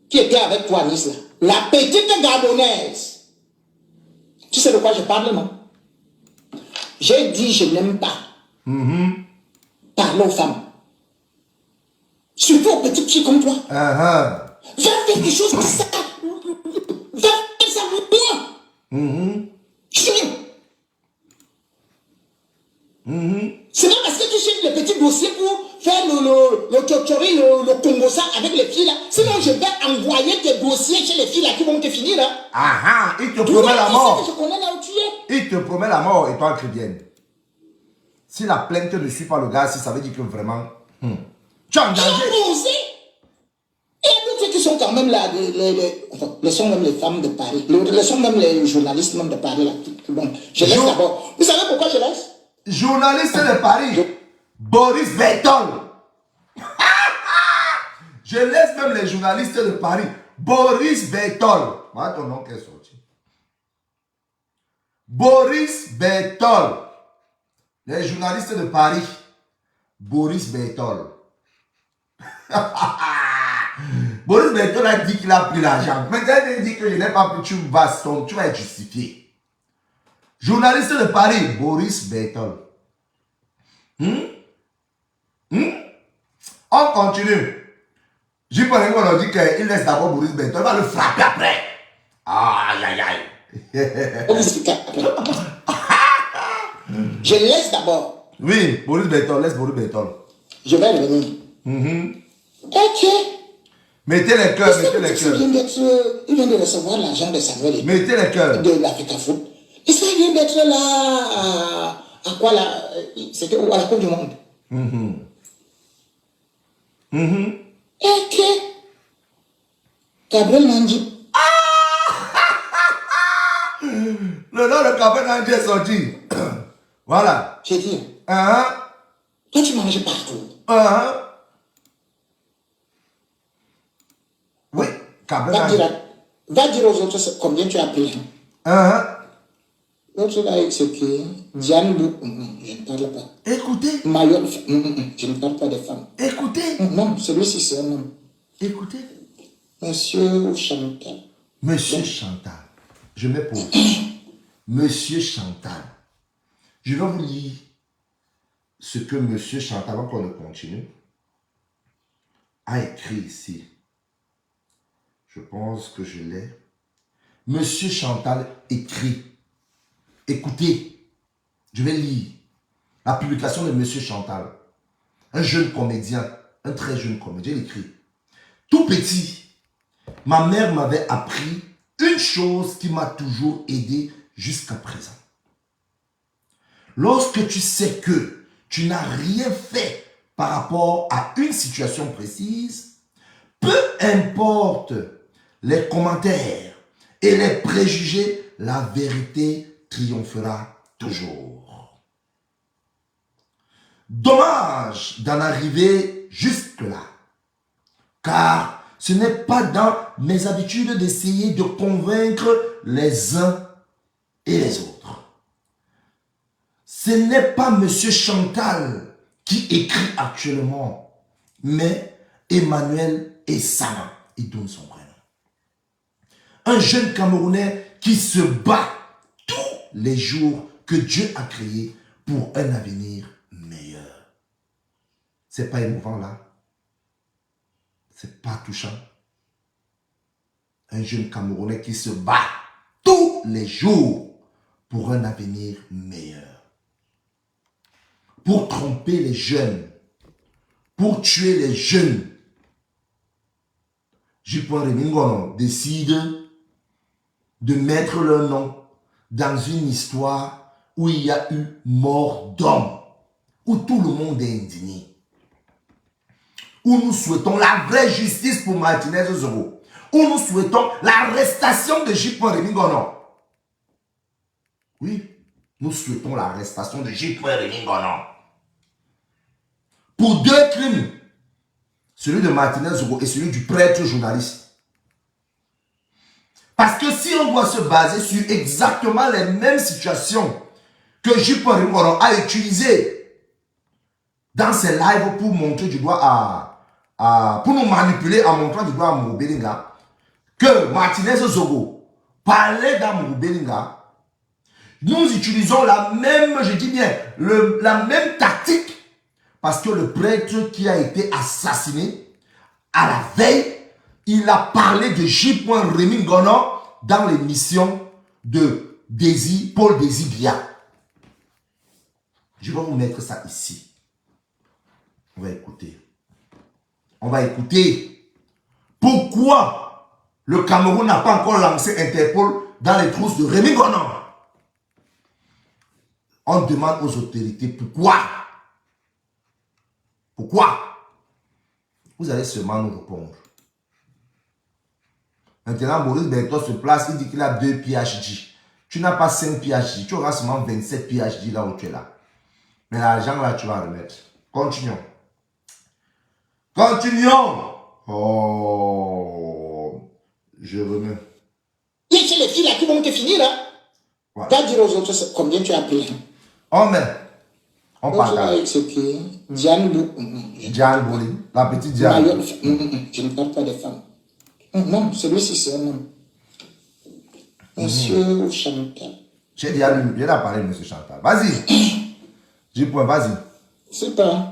qui était avec toi à Nice là, la petite Gabonaise, tu sais de quoi je parle, non? J'ai dit je n'aime pas parler aux femmes. Surtout aux petites filles comme toi. Va faire quelque chose comme ça. Va faire ça pour moi. C'est pas parce que tu cherches le petit dossier pour faire le tchotchori, le congosa avec les filles là. Sinon, je vais envoyer tes dossiers chez les filles là qui vont te finir. Hein. Il te promet la mort. Je connais là où tu es. Il te promet la mort, étoile chrétienne. Si la plainte ne suit pas le gars, si ça veut dire que vraiment... Tu as engagé. Et d'autres qui sont quand même là, les sont même les femmes de Paris, les sont même les journalistes même de Paris là. Bon, je laisse d'abord. Vous savez pourquoi je laisse? Journaliste de Paris, Boris Bertol. Je laisse même les journalistes de Paris, Boris Bertol. Voilà ton nom qui est sorti. Boris Bertol. Les journalistes de Paris, Boris Bertol. Boris Bertol a dit qu'il a pris l'argent. Maintenant, il dit que je n'ai pas pris, tu vas être justifié. Journaliste de Paris, Boris Bertol. On continue. J'ai pas on dit qu'il laisse d'abord Boris Bertol, il va le frapper après. Aïe, aïe, aïe. Je laisse d'abord. Oui, Boris Bertol, laisse Boris Bertol. Je vais revenir. Ok. Mettez les cœurs, mettez les cœurs. Il vient de recevoir l'argent de Samuel. Mettez les cœurs. De l'Africa Foot. Et ça vient d'être là à quoi là? C'était à la Coupe du Monde. Ok. Gabriel Nandi. Le nom de Gabriel Nandi est sorti. Voilà. J'ai dit. Toi tu manges partout. Oui, Gabriel Nandi. Va dire aux autres combien tu as pris. L'autre là, c'est que Diane, je ne parle pas. Écoutez. Mayotte, je ne parle pas des femmes. Écoutez. Non, celui-ci c'est un homme. Écoutez. Monsieur Chantal. Monsieur Chantal. Je me pose. Monsieur Chantal. Je vais vous lire ce que Monsieur Chantal, avant qu'on ne continue, a écrit ici. Je pense que je l'ai. Monsieur Chantal écrit. Écoutez, je vais lire la publication de Monsieur Chantal. Un jeune comédien, un très jeune comédien, il écrit. Tout petit, ma mère m'avait appris une chose qui m'a toujours aidé jusqu'à présent. Lorsque tu sais que tu n'as rien fait par rapport à une situation précise, peu importe les commentaires et les préjugés, la vérité triomphera toujours. Dommage d'en arriver jusque-là, car ce n'est pas dans mes habitudes d'essayer de convaincre les uns et les autres. Ce n'est pas Monsieur Chantal qui écrit actuellement, mais Emmanuel Essana, il donne son prénom. Un jeune Camerounais qui se bat tous les jours que Dieu a créé pour un avenir meilleur. C'est pas émouvant là? C'est pas touchant? Un jeune Camerounais qui se bat tous les jours pour un avenir meilleur. Pour tromper les jeunes. Pour tuer les jeunes. J.Rémy Ngono décide de mettre leur nom dans une histoire où il y a eu mort d'homme. Où tout le monde est indigné. Où nous souhaitons la vraie justice pour Martinez Zoro. Où nous souhaitons l'arrestation de J.Rémy Ngono. Oui, nous souhaitons l'arrestation de J.Rémy Ngono. Pour 2 crimes. Celui de Martinez Zoro et celui du prêtre journaliste. Parce que si on doit se baser sur exactement les mêmes situations que J.Rémy Ngono a utilisées dans ses lives pour montrer du doigt pour nous manipuler en montrant du doigt à Mourou Belinga, que Martinez Zogo parlait dans Mourou Belinga, nous utilisons la même, je dis bien, la même tactique, parce que le prêtre qui a été assassiné, à la veille, il a parlé de J.Rémy Ngono dans l'émission de Paul Désir Bia. Je vais vous mettre ça ici. On va écouter. On va écouter. Pourquoi le Cameroun n'a pas encore lancé Interpol dans les trousses de Rémy Ngono? On demande aux autorités pourquoi. Pourquoi? Vous allez seulement nous répondre. Maintenant, Maurice Berthaud se place, il dit qu'il a 2 PhD. Tu n'as pas 5 PhD, tu auras seulement 27 PhD là où tu es là. Mais l'argent là, tu vas remettre. Continuons. Continuons. Oh, je remets. Il y a les filles là qui vont te finir là. Ouais. Va dire aux autres combien tu as payé. Oh mais, on partage. C'est qui? Diane Bouling, la petite Diane. Je ne parle pas des femmes. Non, celui-ci c'est un homme. Monsieur Chantal. J'ai déjà parlé de Monsieur Chantal. Vas-y. J'ai point, vas-y. C'est pas.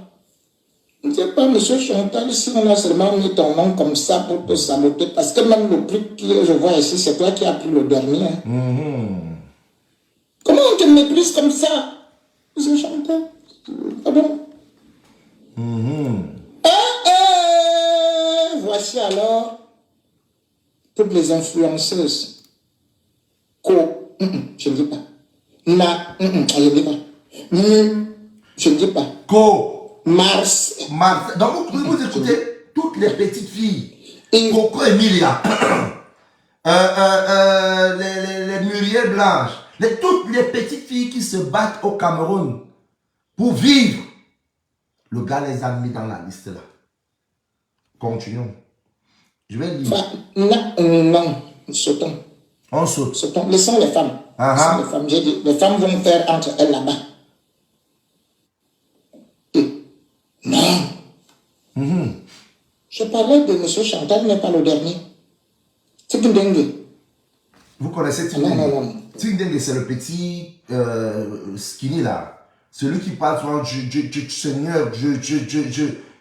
Je ne sais pas, Monsieur Chantal, si on a seulement mis ton nom comme ça pour te saboter, parce que même le prix que je vois ici, c'est toi qui as pris le dernier. Comment on te méprise comme ça, Monsieur Chantal? Ah bon? Voici alors toutes les influenceuses. Je ne dis pas. Je ne dis pas. Je ne dis pas. Mars. Donc vous écoutez toutes les petites filles. Coco Emilia. Les Muriel Blanche. Toutes les petites filles qui se battent au Cameroun pour vivre. Le gars les a mis dans la liste là. Continuons. Je vais lire. Non, sautons. On saute. Sautons. Laissons les femmes. Laissons les femmes. J'ai dit, les femmes vont faire entre elles là-bas. Non. Je parlais de M. Chantal, mais pas le dernier. C'est Tindengue. Vous connaissez Tindengue? Non. Tindengue, c'est le petit skinny là. Celui qui parle souvent, Seigneur,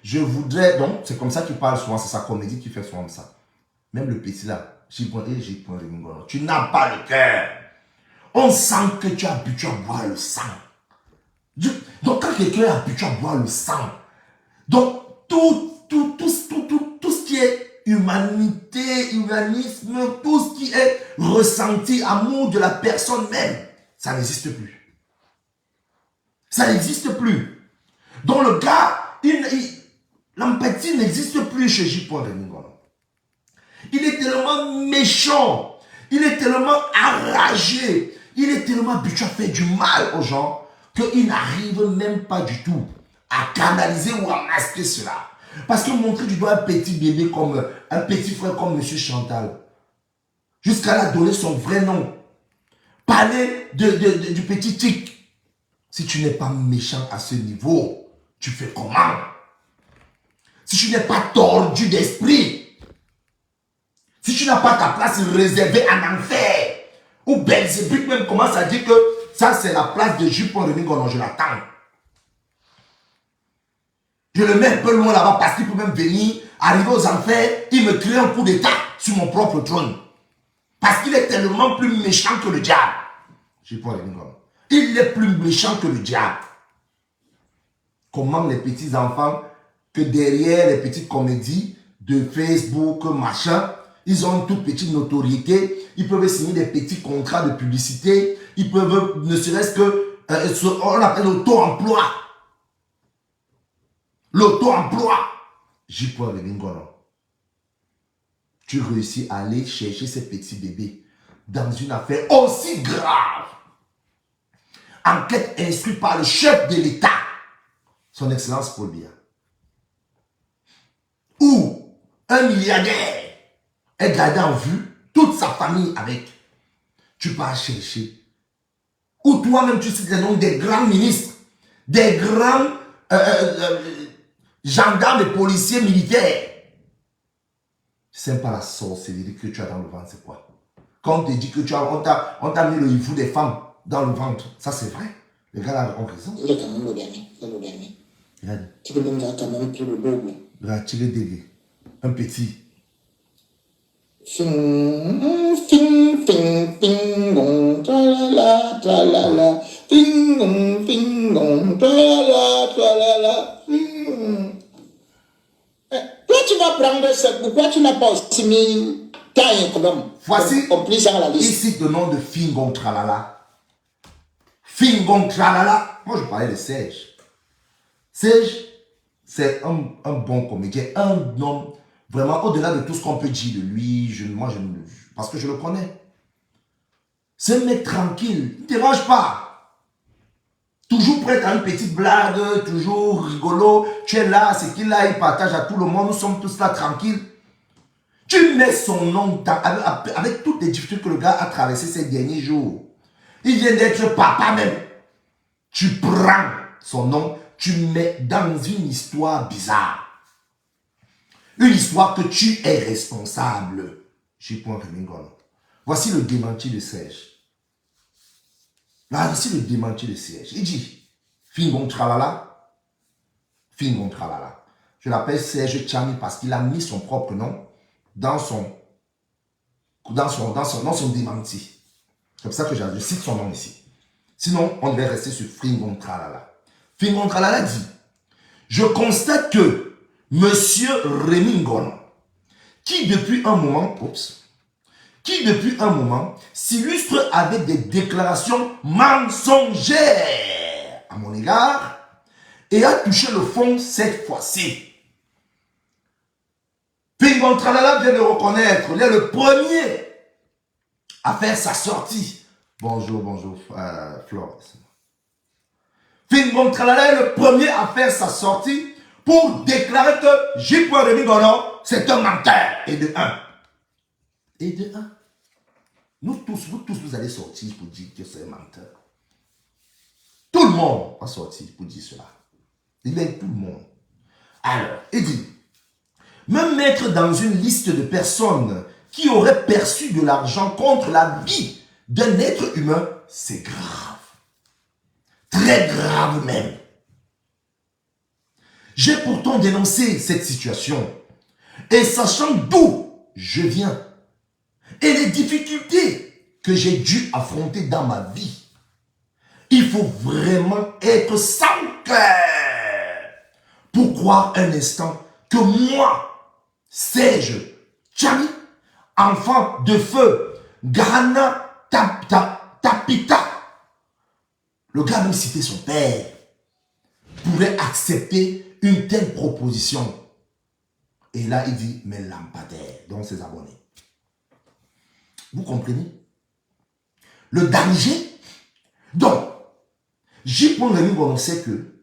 je voudrais. Donc, c'est comme ça qu'il parle souvent. C'est sa comédie qui fait souvent ça. Même le petit là. J.Rémy Ngono. Tu n'as pas le cœur. On sent que tu es habitué à boire le sang. Donc, quand quelqu'un est habitué à boire le sang, donc, tout ce qui est humanité, humanisme, tout ce qui est ressenti, amour de la personne même, ça n'existe plus. Ça n'existe plus. Donc le gars, l'empathie n'existe plus chez J.Rémy Ngono. Il est tellement méchant, il est tellement enragé, il est tellement habitué à faire du mal aux gens qu'il n'arrive même pas du tout à canaliser ou à masquer cela. Parce que montrer du doigt un petit bébé comme un petit frère comme M. Chantal, jusqu'à là donner son vrai nom, parler du petit tic. Si tu n'es pas méchant à ce niveau, tu fais comment? Si tu n'es pas tordu d'esprit, Si tu n'as pas ta place réservée en enfer, ou Belzébuth même commence à dire que ça c'est la place de Jupon Rémi Gonon, je l'attends. Je le mets un peu loin là-bas parce qu'il peut même venir, arriver aux enfers, il me crée un coup d'état sur mon propre trône. Parce qu'il est tellement plus méchant que le diable. Jupon Rémi Gonon. Il est plus méchant que le diable. Comment les petits enfants, que derrière les petites comédies de Facebook, machin, ils ont une toute petite notoriété, ils peuvent signer des petits contrats de publicité, ils peuvent, ne serait-ce que, on appelle l'auto-emploi. L'auto-emploi. J'y peux aller, Ngono. Tu réussis à aller chercher ces petits bébés dans une affaire aussi grave. Enquête instruite par le chef de l'État, son Excellence Paul Biya. Où un milliardaire est gardé en vue, toute sa famille avec. Tu pars chercher. Ou toi-même tu cites les noms des grands ministres, des grands gendarmes et policiers militaires. C'est pas la sorcellerie que tu as dans le ventre, c'est quoi? Quand on te dit que on t'a mis le hibou des femmes dans le ventre, ça c'est vrai. Les gars là ont raison. Il est quand même le dernier. Regarde. Tu peux même dire quand même plus le double. Regarde, tiré dégué. Un petit. Fing, fing, fing, fing, gong, tra-la-la, tra-la-la. Fing, gong, tra-la-la, tra-la-la. Toi, tu vas prendre ça. Pourquoi tu n'as pas aussi mis ta économie? Voici complice à la liste. ici le nom de Fingong Tralala. Fingong Tralala. Moi, je parlais de Serge. Serge, c'est un bon comédien, un homme vraiment au-delà de tout ce qu'on peut dire de lui. Parce que je le connais. C'est un mec tranquille, il ne dérange pas. Toujours prêt à une petite blague, toujours rigolo. Tu es là, c'est qu'il a, il partage à tout le monde. Nous sommes tous là tranquilles. Tu mets son nom avec toutes les difficultés que le gars a traversées ces derniers jours. Il vient d'être papa même. Tu prends son nom, tu mets dans une histoire bizarre. Une histoire que tu es responsable. Voici le démenti de Serge. Là, voici le démenti de Serge. Il dit, Fingong Tralala. Fingong Tralala. Je l'appelle Serge Tchami parce qu'il a mis son propre nom dans son démenti. C'est pour ça que je cite son nom ici. Sinon, on devait rester sur Fingong Tralala. Fingong Tralala dit, je constate que Monsieur Rémi Ngonon, qui depuis un moment s'illustre avec des déclarations mensongères à mon égard et a touché le fond cette fois-ci. Fingong Tralala vient de reconnaître, il est le premier à faire sa sortie. Bonjour, Florence. Fingong Tralala est le premier à faire sa sortie pour déclarer que J.P. Rémi Ngonon, c'est un menteur. Et de un. Vous tous, vous allez sortir pour dire que c'est un menteur. Tout le monde va sortir pour dire cela. Il aide tout le monde. Alors, il dit, me mettre dans une liste de personnes qui auraient perçu de l'argent contre la vie d'un être humain, c'est grave. Très grave même. J'ai pourtant dénoncé cette situation et sachant d'où je viens et les difficultés que j'ai dû affronter dans ma vie, il faut vraiment être sans cœur pour croire un instant que moi, Serge Tchami, enfant de feu, Grana Tapita, le gars même cité son père, pourrait accepter une telle proposition. Et là, il dit, mais lampadaire, donc ses abonnés. Vous comprenez? Le danger. Donc, J.P. Rémi Ngonon sait que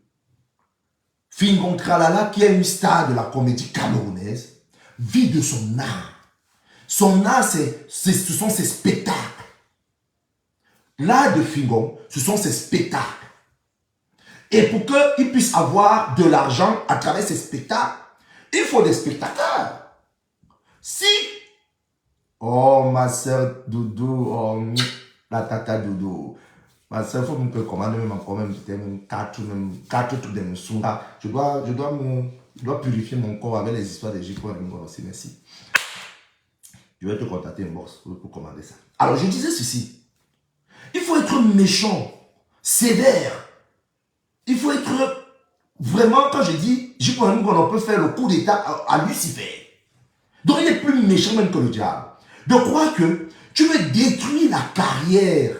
Fingong Tralala, qui est une star de la comédie camerounaise, vit de son art. Son art, ce sont ses spectacles. L'art de Fingong, ce sont ses spectacles. Et pour qu'il puisse avoir de l'argent à travers ces spectacles, il faut des spectateurs. Si Oh, ma soeur Doudou, oh, la tata Doudou. Ma soeur, il faut me commander même encore même, même 4 trucs de Moussouga. Je dois purifier mon corps avec les histoires de J.P. aussi, merci. Je vais te contacter un boss pour commander ça. Alors, je disais ceci. Il faut être méchant, sévère. Il faut être vraiment, quand je dis, J.P. on peut faire le coup d'état à Lucifer. Donc, il est plus méchant même que le diable. De croire que tu veux détruire la carrière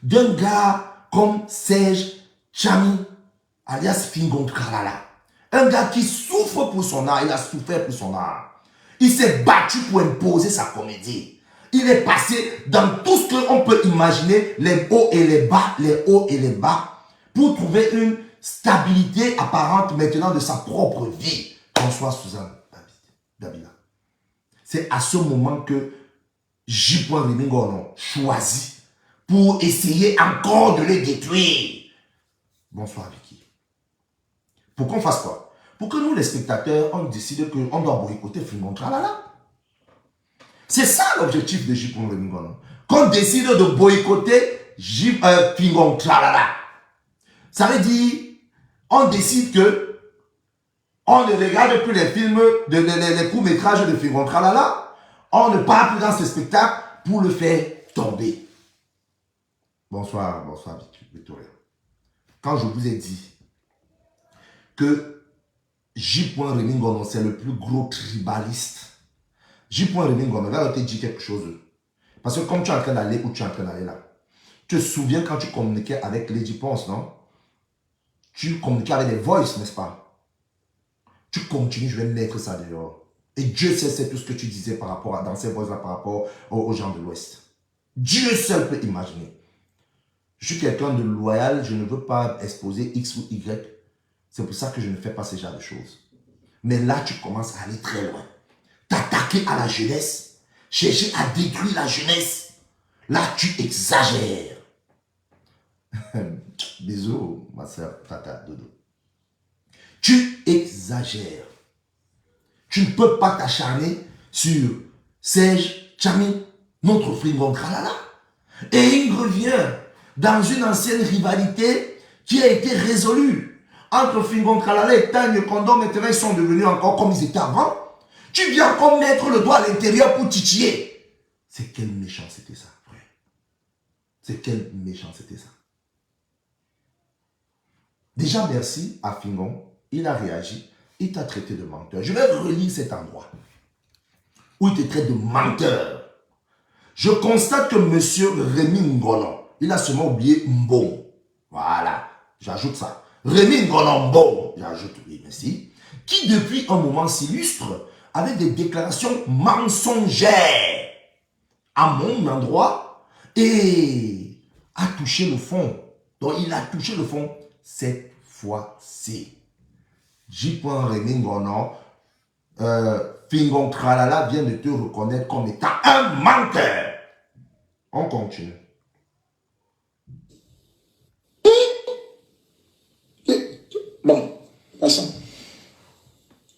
d'un gars comme Serge Chami, alias Fingon Kralala. Un gars qui souffre pour son art, il a souffert pour son art. Il s'est battu pour imposer sa comédie. Il est passé dans tout ce qu'on peut imaginer, les hauts et les bas, pour trouver une stabilité apparente maintenant de sa propre vie. François Suzanne Dabila. C'est à ce moment que J. Remingono choisit pour essayer encore de les détruire. Bonsoir Vicky. Pour qu'on fasse quoi? Pour que nous les spectateurs, on décide qu'on doit boycotter Fingon Tralala. C'est ça l'objectif de J. Remingono. Qu'on décide de boycotter Fingon Tralala. Ça veut dire, on décide que on ne regarde plus les films, les courts-métrages de Fingon Tralala. On ne part plus dans ce spectacle pour le faire tomber. Bonsoir Victoria. Quand je vous ai dit que J. Remingono, c'est le plus gros tribaliste, J. Remingono va te dire quelque chose. Parce que comme tu es en train d'aller où tu es en train d'aller là, tu te souviens quand tu communiquais avec Lady Ponce, non? Tu communiquais avec des voices, n'est-ce pas? Tu continues, je vais mettre ça dehors. Et Dieu seul sait tout ce que tu disais par rapport dans ces voix-là, par rapport aux gens de l'Ouest. Dieu seul peut imaginer. Je suis quelqu'un de loyal, je ne veux pas exposer X ou Y. C'est pour ça que je ne fais pas ce genre de choses. Mais là, tu commences à aller très loin. T'attaquer à la jeunesse, chercher à détruire la jeunesse. Là, tu exagères. Bisous, ma soeur Tata Dodo. Tu exagères. Tu ne peux pas t'acharner sur Serge Chami, notre Fingon Tralala. Et il revient dans une ancienne rivalité qui a été résolue entre Fingon Tralala et Tagne Kondo. Maintenant, ils sont devenus encore comme ils étaient avant. Tu viens encore mettre le doigt à l'intérieur pour titiller. C'est quel méchant c'était ça, frère. C'est quel méchant c'était ça. Déjà, merci à Fingon. Il a réagi. Il t'a traité de menteur. Je vais relire cet endroit où il te traite de menteur. Je constate que M. Rémi Ngonon, il a seulement oublié Mbon. Voilà, j'ajoute ça. Rémi Ngonon Mbon, j'ajoute, oui, merci, qui depuis un moment s'illustre avec des déclarations mensongères à mon endroit et a touché le fond. Donc il a touché le fond cette fois-ci. J. Remingono, Fingon Tralala vient de te reconnaître comme étant un menteur. On continue. Bon, passons.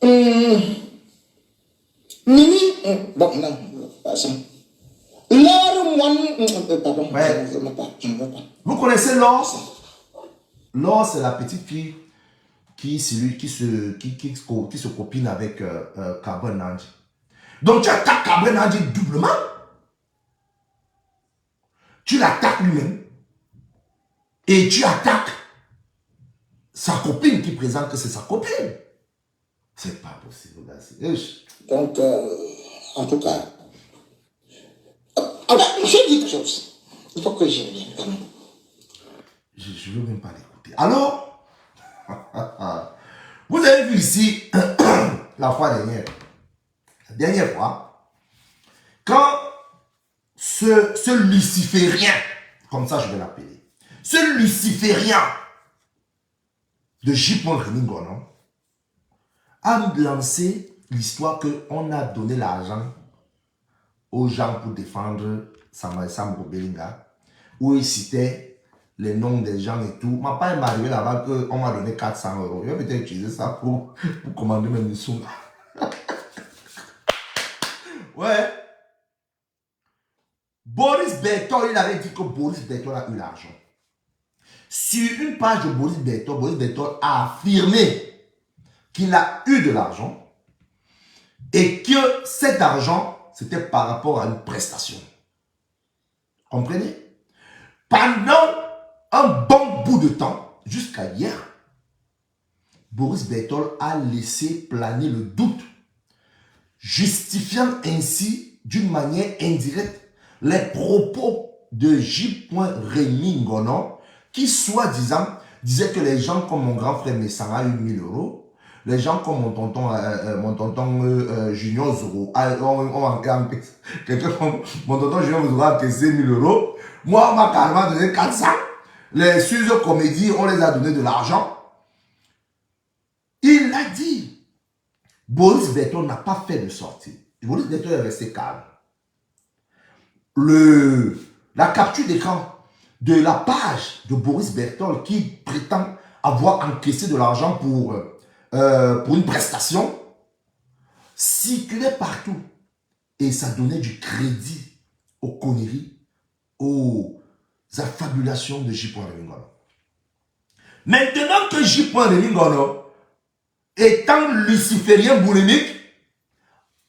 Mimi, bon, non, passons. Pardon, Ouais. je ne veux pas. Vous connaissez Laure? Laure, c'est la petite fille qui se copine avec Carbon Nandi. Donc tu attaques Carbon Nandi doublement. Tu l'attaques lui-même. Et tu attaques sa copine qui présente que c'est sa copine. C'est pas possible. Donc, en tout cas, je dis quelque chose. Il faut que j'y revienne. Je ne veux même pas l'écouter. Alors, vous avez vu ici, la dernière fois, quand ce luciférien, comme ça je vais l'appeler, ce luciférien de J. Remingono a lancé l'histoire qu'on a donné l'argent aux gens pour défendre Sam Belinga, où il citait les noms des gens et tout. Ma part est arrivé là-bas qu'on m'a donné 400 €. Je vais peut-être utiliser ça pour commander mes missions. Ouais. Boris Bertol, il avait dit que Boris Bertol a eu l'argent. Sur une page de Boris Bertol a affirmé qu'il a eu de l'argent et que cet argent, c'était par rapport à une prestation. Comprenez? Pendant un bon bout de temps, jusqu'à hier, Boris Bertol a laissé planer le doute, justifiant ainsi d'une manière indirecte les propos de J. Rémy Ngono, qui soi-disant disait que les gens comme mon grand frère Messara a eu 1000 €, les gens comme mon tonton Junior Zoro, quelqu'un comme mon tonton Junior Zoro a encaissé 1000 €, moi on m'a carrément donné 400, les Suze Comédie on les a donné de l'argent. Il l'a dit. Boris Bertol n'a pas fait de sortie. Boris Bertol est resté calme. La capture d'écran de la page de Boris Bertol qui prétend avoir encaissé de l'argent pour une prestation circulait partout. Et ça donnait du crédit aux conneries, aux affabulations de J. Rémy Ngono. Maintenant que J. Rémy Ngono, étant luciférien boulimique,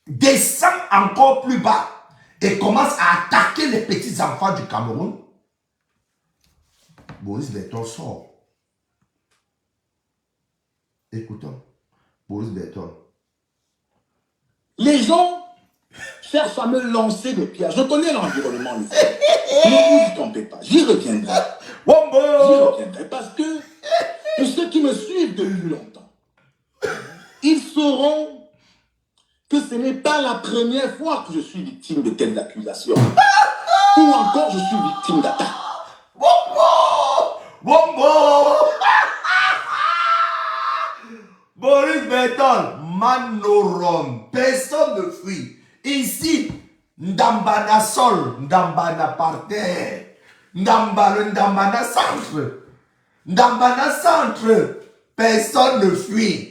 descend encore plus bas et commence à attaquer les petits enfants du Cameroun, Boris Bertol sort. Écoutons, Boris Bertol. Les gens cherchent à me lancer des pierres. Je connais l'environnement ici. Ne vous y trompez pas, j'y reviendrai. J'y reviendrai parce que pour ceux qui me suivent depuis longtemps, ils sauront que ce n'est pas la première fois que je suis victime de telles accusations. Ou encore je suis victime d'attaques. Boris Bertol, Manoron, personne ne fuit. Ici, Ndambana sol, Ndambana par terre, Ndambana centre. Ndambana centre, personne ne fuit.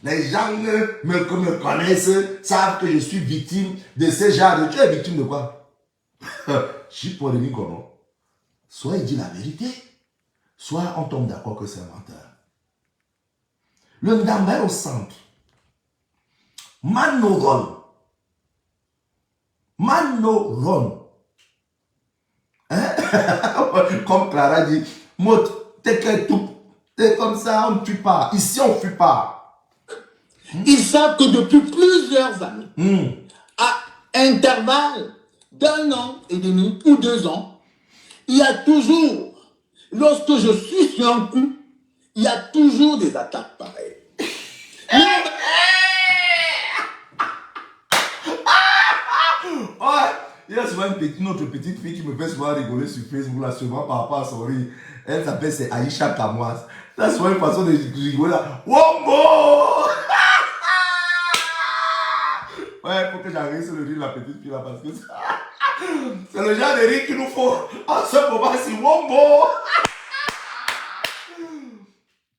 Les gens me connaissent, savent que je suis victime de ce genre de... Tu es victime de quoi? J. Rémy Ngono. Soit il dit la vérité, soit on tombe d'accord que c'est un menteur. Le Ndamba est au centre. Manoron. Hein? Comme Clara dit, Mot, t'es comme ça, on ne tue pas. Ici, on ne fuit pas. Ils savent que depuis plusieurs années, à intervalles d'1 an et demi ou 2 ans, il y a toujours, lorsque je suis sur un coup, il y a toujours des attaques pareilles. Ouais, il y a souvent notre petite fille qui me fait souvent rigoler sur Facebook, là, souvent par rapport à son rire. Elle s'appelle, c'est Aïcha Kamoise. Ça, c'est souvent une façon de rigoler là. Wombo! Ouais, il faut que j'arrive sur le rire de la petite fille là, parce que c'est le genre de rire qu'il nous faut en ce moment, c'est Wombo!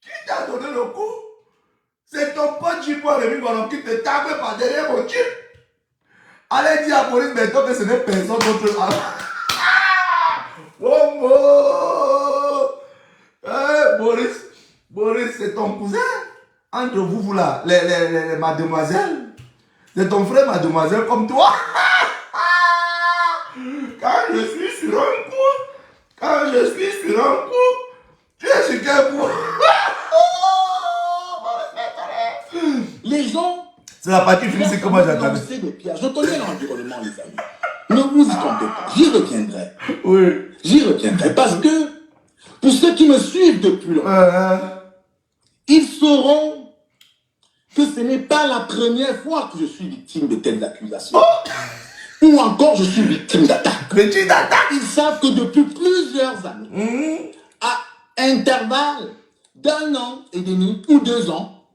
Qui t'a donné le coup? C'est ton pote J. Rémy Ngono qui te tape par derrière mon type. Allez dire à Boris Bertol que ce n'est personne d'autre. Wombo! Boris, c'est ton cousin. Entre vous là, les mademoiselles. C'est ton frère, mademoiselle, comme toi. Quand je suis sur un coup, tu es sur quel coup? Les gens... C'est la partie finie, c'est comment j'attends. Je connais l'environnement, les amis. Ne vous y trompez pas, j'y reviendrai. Oui. J'y reviendrai parce que, pour ceux qui me suivent depuis longtemps, ils sauront que ce n'est pas la première fois que je suis victime de telles accusations. Ou encore je suis victime d'attaques. Ils savent que depuis plusieurs années, à intervalles d'1 an et demi ou 2 ans,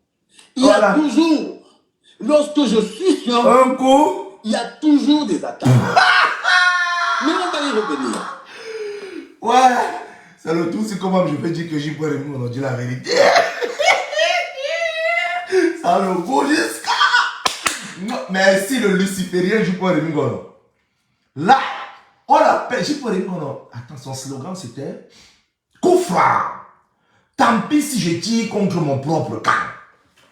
il y a toujours, lorsque je suis sur un coup, il y a toujours des attaques. Mais on va y revenir. Ouais, c'est le tout, c'est comment je peux dire que J. Rémy Ngono dit la vérité. Ça le goût jusqu'à... Merci le luciférien J. Rémy Ngono. Là, on a fait, j'ai pas répondu. Attends, son slogan c'était coup franc. Tant pis si je tire contre mon propre camp.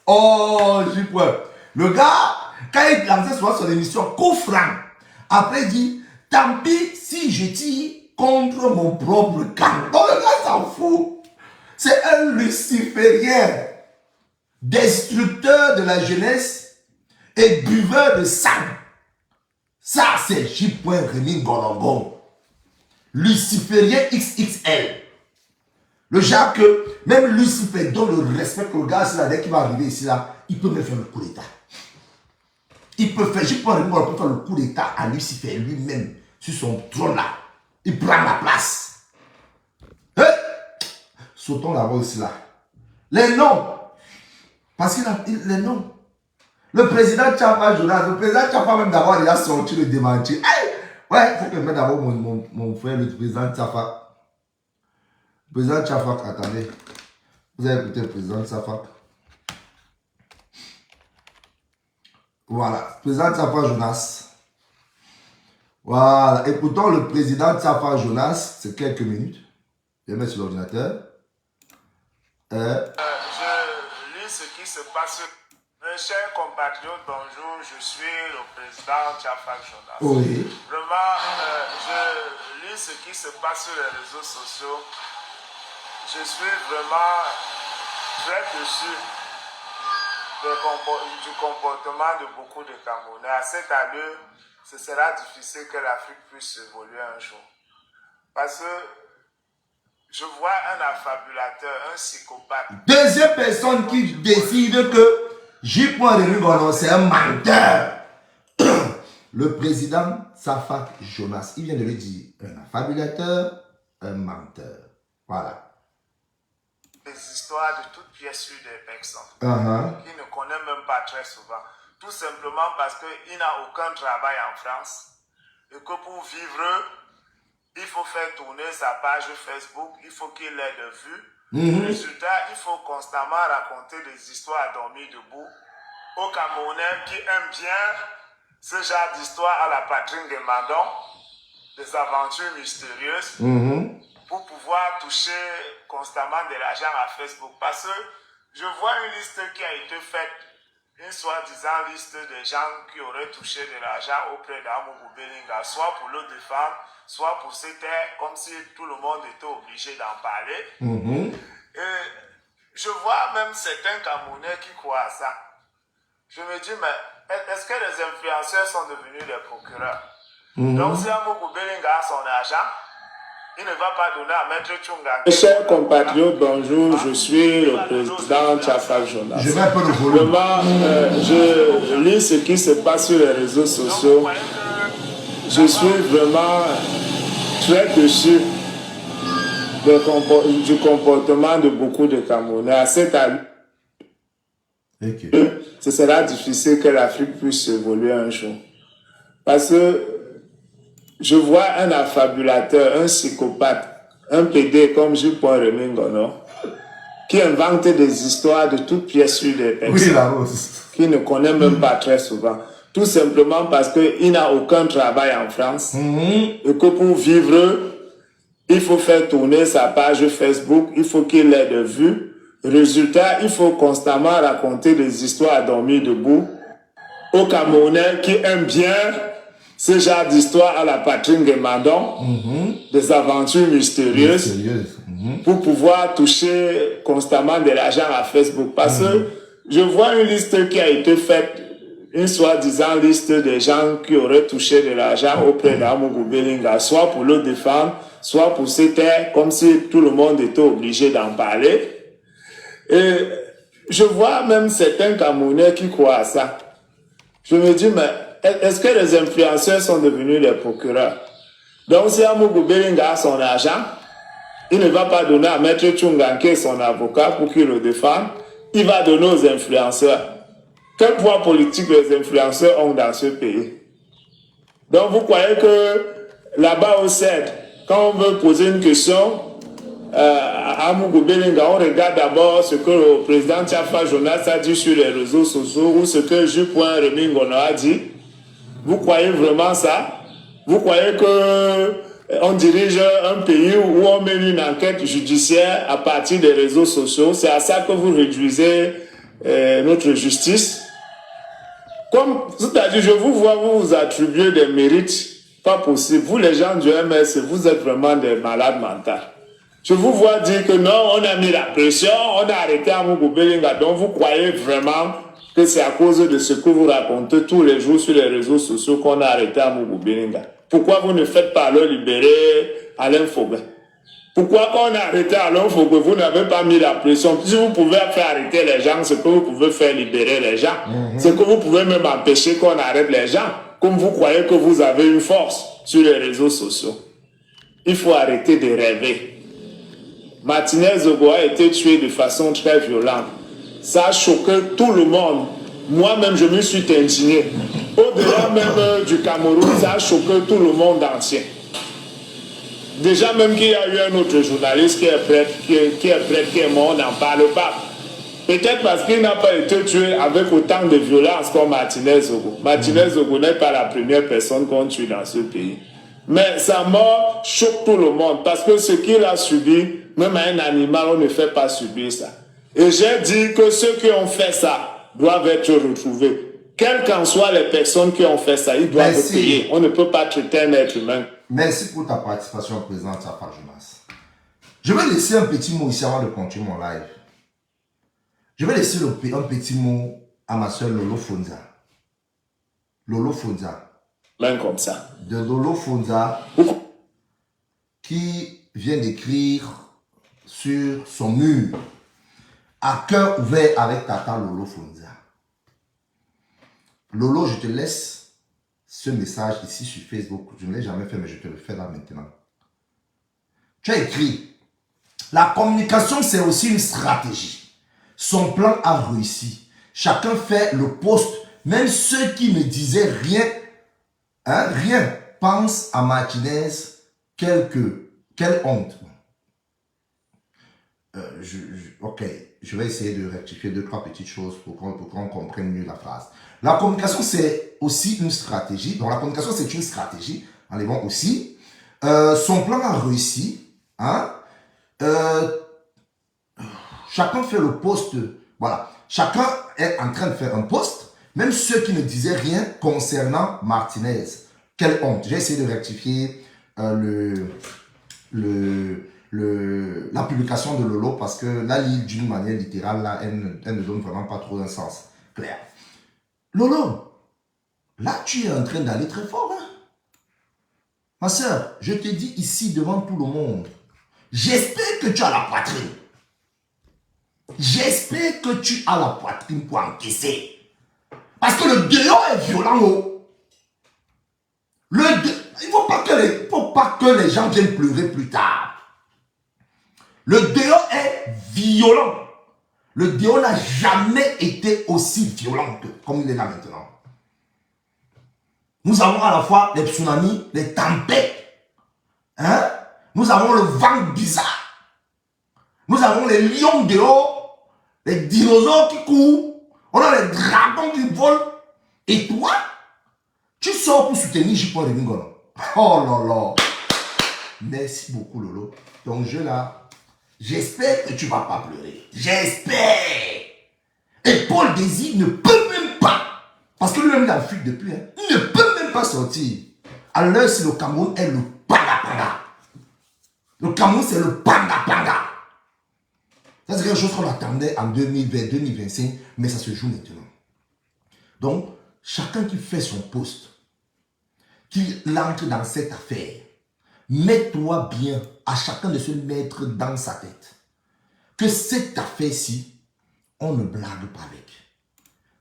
Oh, j'ai pas. Le gars, quand il lançait sur son émission coup franc, après il dit tant pis si je tire contre mon propre camp. Donc le gars s'en fout. C'est un luciférien, destructeur de la jeunesse et buveur de sang. Ça, c'est J. Rémi Golombo. Luciférien XXL. Le genre que même Lucifer donne le respect que le gars, là, dès qu'il va arriver ici, là, il peut même faire le coup d'état. Il peut faire, J. Rémi Golombo peut faire le coup d'état à Lucifer lui-même sur son trône là. Il prend la place. Hein? Sautons là-bas aussi là. Les noms. Parce qu'il a les noms. Le président Tchafa Jonas, le président Tchafa même d'abord il a sorti le démenti. Hey! Ouais, il faut que je mette d'abord mon frère, le président Tchafa. Le président Tchafa, attendez. Vous avez écouté le président Tchafa. Voilà, président Tchafa Jonas. Voilà, écoutons le président Tchafa Jonas, c'est quelques minutes. Je vais mettre sur l'ordinateur. Je lis ce qui se passe. Mes chers compatriotes, bonjour, je suis le président Tchafa Jonas. Oui. Vraiment, je lis ce qui se passe sur les réseaux sociaux. Je suis vraiment très déçu du comportement de beaucoup de Camerounais. À cette allure, ce sera difficile que l'Afrique puisse évoluer un jour. Parce que je vois un affabulateur, un psychopathe. Deuxième personne qui décide que J. Rémi Golombo, c'est un menteur. Le président Tchafa Jonas, il vient de lui dire un affabulateur, un menteur. Voilà. Des histoires de toutes pièces sur des personnes qui ne connaissent même pas très souvent. Tout simplement parce qu'il n'a aucun travail en France et que pour vivre, il faut faire tourner sa page Facebook, il faut qu'il ait de vues. Résultat, il faut constamment raconter des histoires à dormir debout aux Camerounais qui aiment bien ce genre d'histoire à la Patrick de Mandon, des aventures mystérieuses, pour pouvoir toucher constamment de l'argent à Facebook. Parce que je vois une liste qui a été faite, une soi-disant liste de gens qui auraient touché de l'argent auprès d'Amougou Belinga, soit pour le défendre, soit pour se taire, comme si tout le monde était obligé d'en parler. Et je vois même certains Camerounais qui croient à ça. Je me dis, mais est-ce que les influenceurs sont devenus des procureurs? Donc si Amougou Belinga a son argent, il ne va pas donner à Maître Tchunga. Mes chers compatriotes, bonjour, je suis le président Tchafa Jonas. Je vais un peu le volume. Vraiment, je lis ce qui se passe sur les réseaux sociaux. Je suis vraiment très déçu du comportement de beaucoup de Camerounais. À cette allure, ce sera difficile que l'Afrique puisse évoluer un jour. Parce que je vois un affabulateur, un psychopathe, un PD comme J. Rémi Golombo, qui invente des histoires de toutes pièces sur des personnes qui ne connaît même pas très souvent. Tout simplement parce qu'il n'a aucun travail en France et que pour vivre, il faut faire tourner sa page Facebook, il faut qu'il ait de vues. Résultat, il faut constamment raconter des histoires à dormir debout aux Camerounais qui aiment bien ce genre d'histoire à la Patrick de Mandon, des aventures mystérieuses, pour pouvoir toucher constamment de l'argent à Facebook. Parce que je vois une liste qui a été faite, une soi-disant liste de gens qui auraient touché de l'argent auprès d'Amougou Belinga, soit pour le défendre, soit pour se taire, comme si tout le monde était obligé d'en parler. Et je vois même certains Camerounais qui croient à ça. Je me dis, mais est-ce que les influenceurs sont devenus des procureurs? Donc si Amougou Belinga a son argent, il ne va pas donner à Maître Tchunga, qui est son avocat, pour qu'il le défende. Il va donner aux influenceurs. Quel poids politique les influenceurs ont dans ce pays? Donc vous croyez que là-bas au CED, quand on veut poser une question à Amougou Belinga, on regarde d'abord ce que le président Tchafa Jonas a dit sur les réseaux sociaux ou ce que J. Rémi Golombo a dit. Vous croyez vraiment ça? Vous croyez que on dirige un pays où on mène une enquête judiciaire à partir des réseaux sociaux. C'est à ça que vous réduisez notre justice. C'est-à-dire, je vous vois, vous attribuez des mérites. Pas possible. Vous, les gens du MS, vous êtes vraiment des malades mentaux. Je vous vois dire que non, on a mis la pression, on a arrêté Amougou Belinga. Donc, vous croyez vraiment que c'est à cause de ce que vous racontez tous les jours sur les réseaux sociaux qu'on a arrêté Amougou Belinga. Pourquoi vous ne faites pas alors libérer Alain Fogbe? Pourquoi quand on a arrêté Alain Fogbe, vous n'avez pas mis la pression? Si vous pouvez faire arrêter les gens, c'est que vous pouvez faire libérer les gens. C'est que vous pouvez même empêcher qu'on arrête les gens. Comme vous croyez que vous avez une force sur les réseaux sociaux. Il faut arrêter de rêver. Martinez Zogo a été tué de façon très violente. Ça a choqué tout le monde. Moi-même, je me suis indigné. Au-delà même du Cameroun, ça a choqué tout le monde entier. Déjà même qu'il y a eu un autre journaliste qui est mort, on n'en parle pas. Peut-être parce qu'il n'a pas été tué avec autant de violence comme Martinez Zogo. Martinez Zogo n'est pas la première personne qu'on tue dans ce pays. Mais sa mort choque tout le monde parce que ce qu'il a subi, même à un animal, on ne fait pas subir ça. Et j'ai dit que ceux qui ont fait ça doivent être retrouvés. Quelles qu'en soient les personnes qui ont fait ça, ils doivent payer. On ne peut pas traiter un être humain. Merci pour ta participation présente, Safar Jonas. Je vais laisser un petit mot ici avant de continuer mon live. Je vais laisser un petit mot à ma soeur Lolo Fonza. Lolo Fonza. Même comme ça. De Lolo Fonza, qui vient d'écrire sur son mur, à cœur ouvert avec Tata Lolo Fonza. Lolo, je te laisse ce message ici sur Facebook. Je ne l'ai jamais fait, mais je te le fais là maintenant. Tu as écrit, la communication, c'est aussi une stratégie. Son plan a réussi. Chacun fait le poste. Même ceux qui ne disaient rien, rien, pensent à Martinez. Quelle honte. Ok, je vais essayer de rectifier 2-3 petites choses pour qu'on comprenne mieux la phrase. La communication, c'est aussi une stratégie. Donc, la communication, c'est une stratégie. Enlevons aussi. Son plan a réussi. Chacun fait le poste. Voilà. Chacun est en train de faire un poste. Même ceux qui ne disaient rien concernant Martinez. Quelle honte. J'ai essayé de rectifier la publication de Lolo parce que là, d'une manière littérale, là, elle ne donne vraiment pas trop un sens clair. Lolo, là, tu es en train d'aller très fort. Hein? Ma soeur, je te dis ici devant tout le monde, j'espère que tu as la poitrine. J'espère que tu as la poitrine pour encaisser. Parce que le dehors est violent. Oh. Il ne faut pas que les gens viennent pleurer plus tard. Le dehors est violent. Le dehors n'a jamais été aussi violent comme il est là maintenant. Nous avons à la fois les tsunamis, les tempêtes. Hein? Nous avons le vent bizarre. Nous avons les lions dehors, les dinosaures qui courent. On a les dragons qui volent. Et toi, tu sors pour soutenir J.P. Ringolo. Oh là là. Merci beaucoup, Lolo. Ton jeu là, j'espère que tu ne vas pas pleurer. J'espère. Et Paul Désir ne peut même pas. Parce que lui-même, il a fui depuis. Hein, il ne peut même pas sortir. À l'heure, si le Cameroun est le panda-panda. Le Cameroun, c'est le panda-panda. Ça, c'est quelque chose qu'on attendait en 2020, 2025, mais ça se joue maintenant. Donc, chacun qui fait son poste, qui entre dans cette affaire, mets-toi bien à chacun de se mettre dans sa tête que cette affaire-ci, on ne blague pas avec.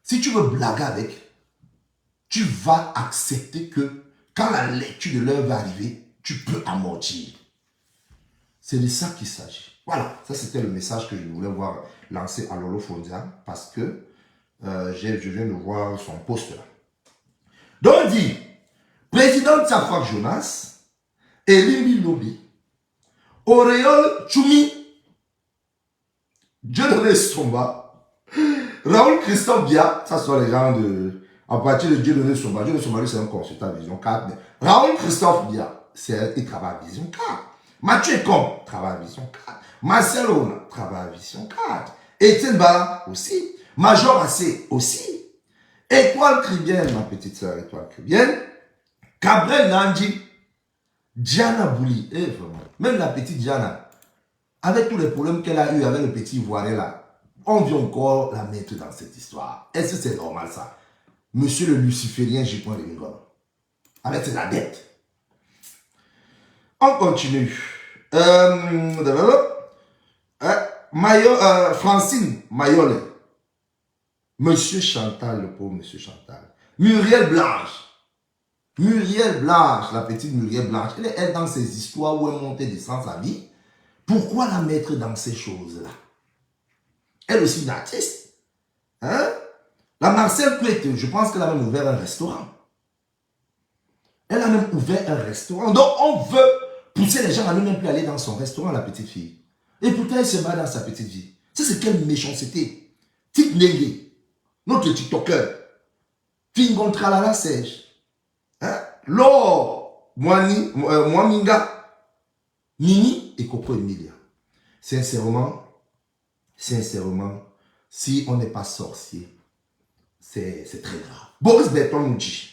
Si tu veux blaguer avec, tu vas accepter que quand la lecture de l'heure va arriver, tu peux amortir. C'est de ça qu'il s'agit. Voilà, ça c'était le message que je voulais voir lancé à Lolo Fonza parce que je viens de voir son post là. Donc il dit, président Safar Jonas, Elimi Lobi, Auréole Choumi, Dieudonné Somba, Raoul Christophe Bia, ça sont les gens à partir de Dieudonné Somba. Dieudonné Somba, c'est un consultant Vision 4. Raoul Christophe Bia, il travaille à Vision 4. Mathieu Com travaille à Vision 4. Marcel Ona travaille à Vision 4. Etienne Bala aussi. Major Assé aussi. Étoile Cribienne, ma petite soeur, Étoile Cribienne. Gabriel Nandi. Diana Bouli. Eh, vraiment. Même la petite Diana, avec tous les problèmes qu'elle a eu avec le petit Ivoirien là, on vient encore la mettre dans cette histoire. Est-ce que c'est normal ça? Monsieur le luciférien J. Remingona. Avec ses adeptes. On continue. Francine Mayole. Monsieur Chantal, le pauvre Monsieur Chantal. Muriel Blanche. Muriel Blanche, la petite Muriel Blanche. Elle est dans ces histoires où elle monte et descend sa vie. Pourquoi la mettre dans ces choses-là? Elle aussi une artiste. Hein? La Marcel Couette, je pense qu'elle a même ouvert un restaurant. Elle a même ouvert un restaurant. Donc on veut pousser les gens à ne même plus aller dans son restaurant, la petite fille. Et pourtant elle se bat dans sa petite vie. C'est quelle méchanceté. Tite Nengue, notre TikToker. Fingon Tralala Sèche. Hein? Laure Mwaminga. Nini et Coco Emilia. Sincèrement, si on n'est pas sorcier, c'est très grave. Boris Bertol nous dit.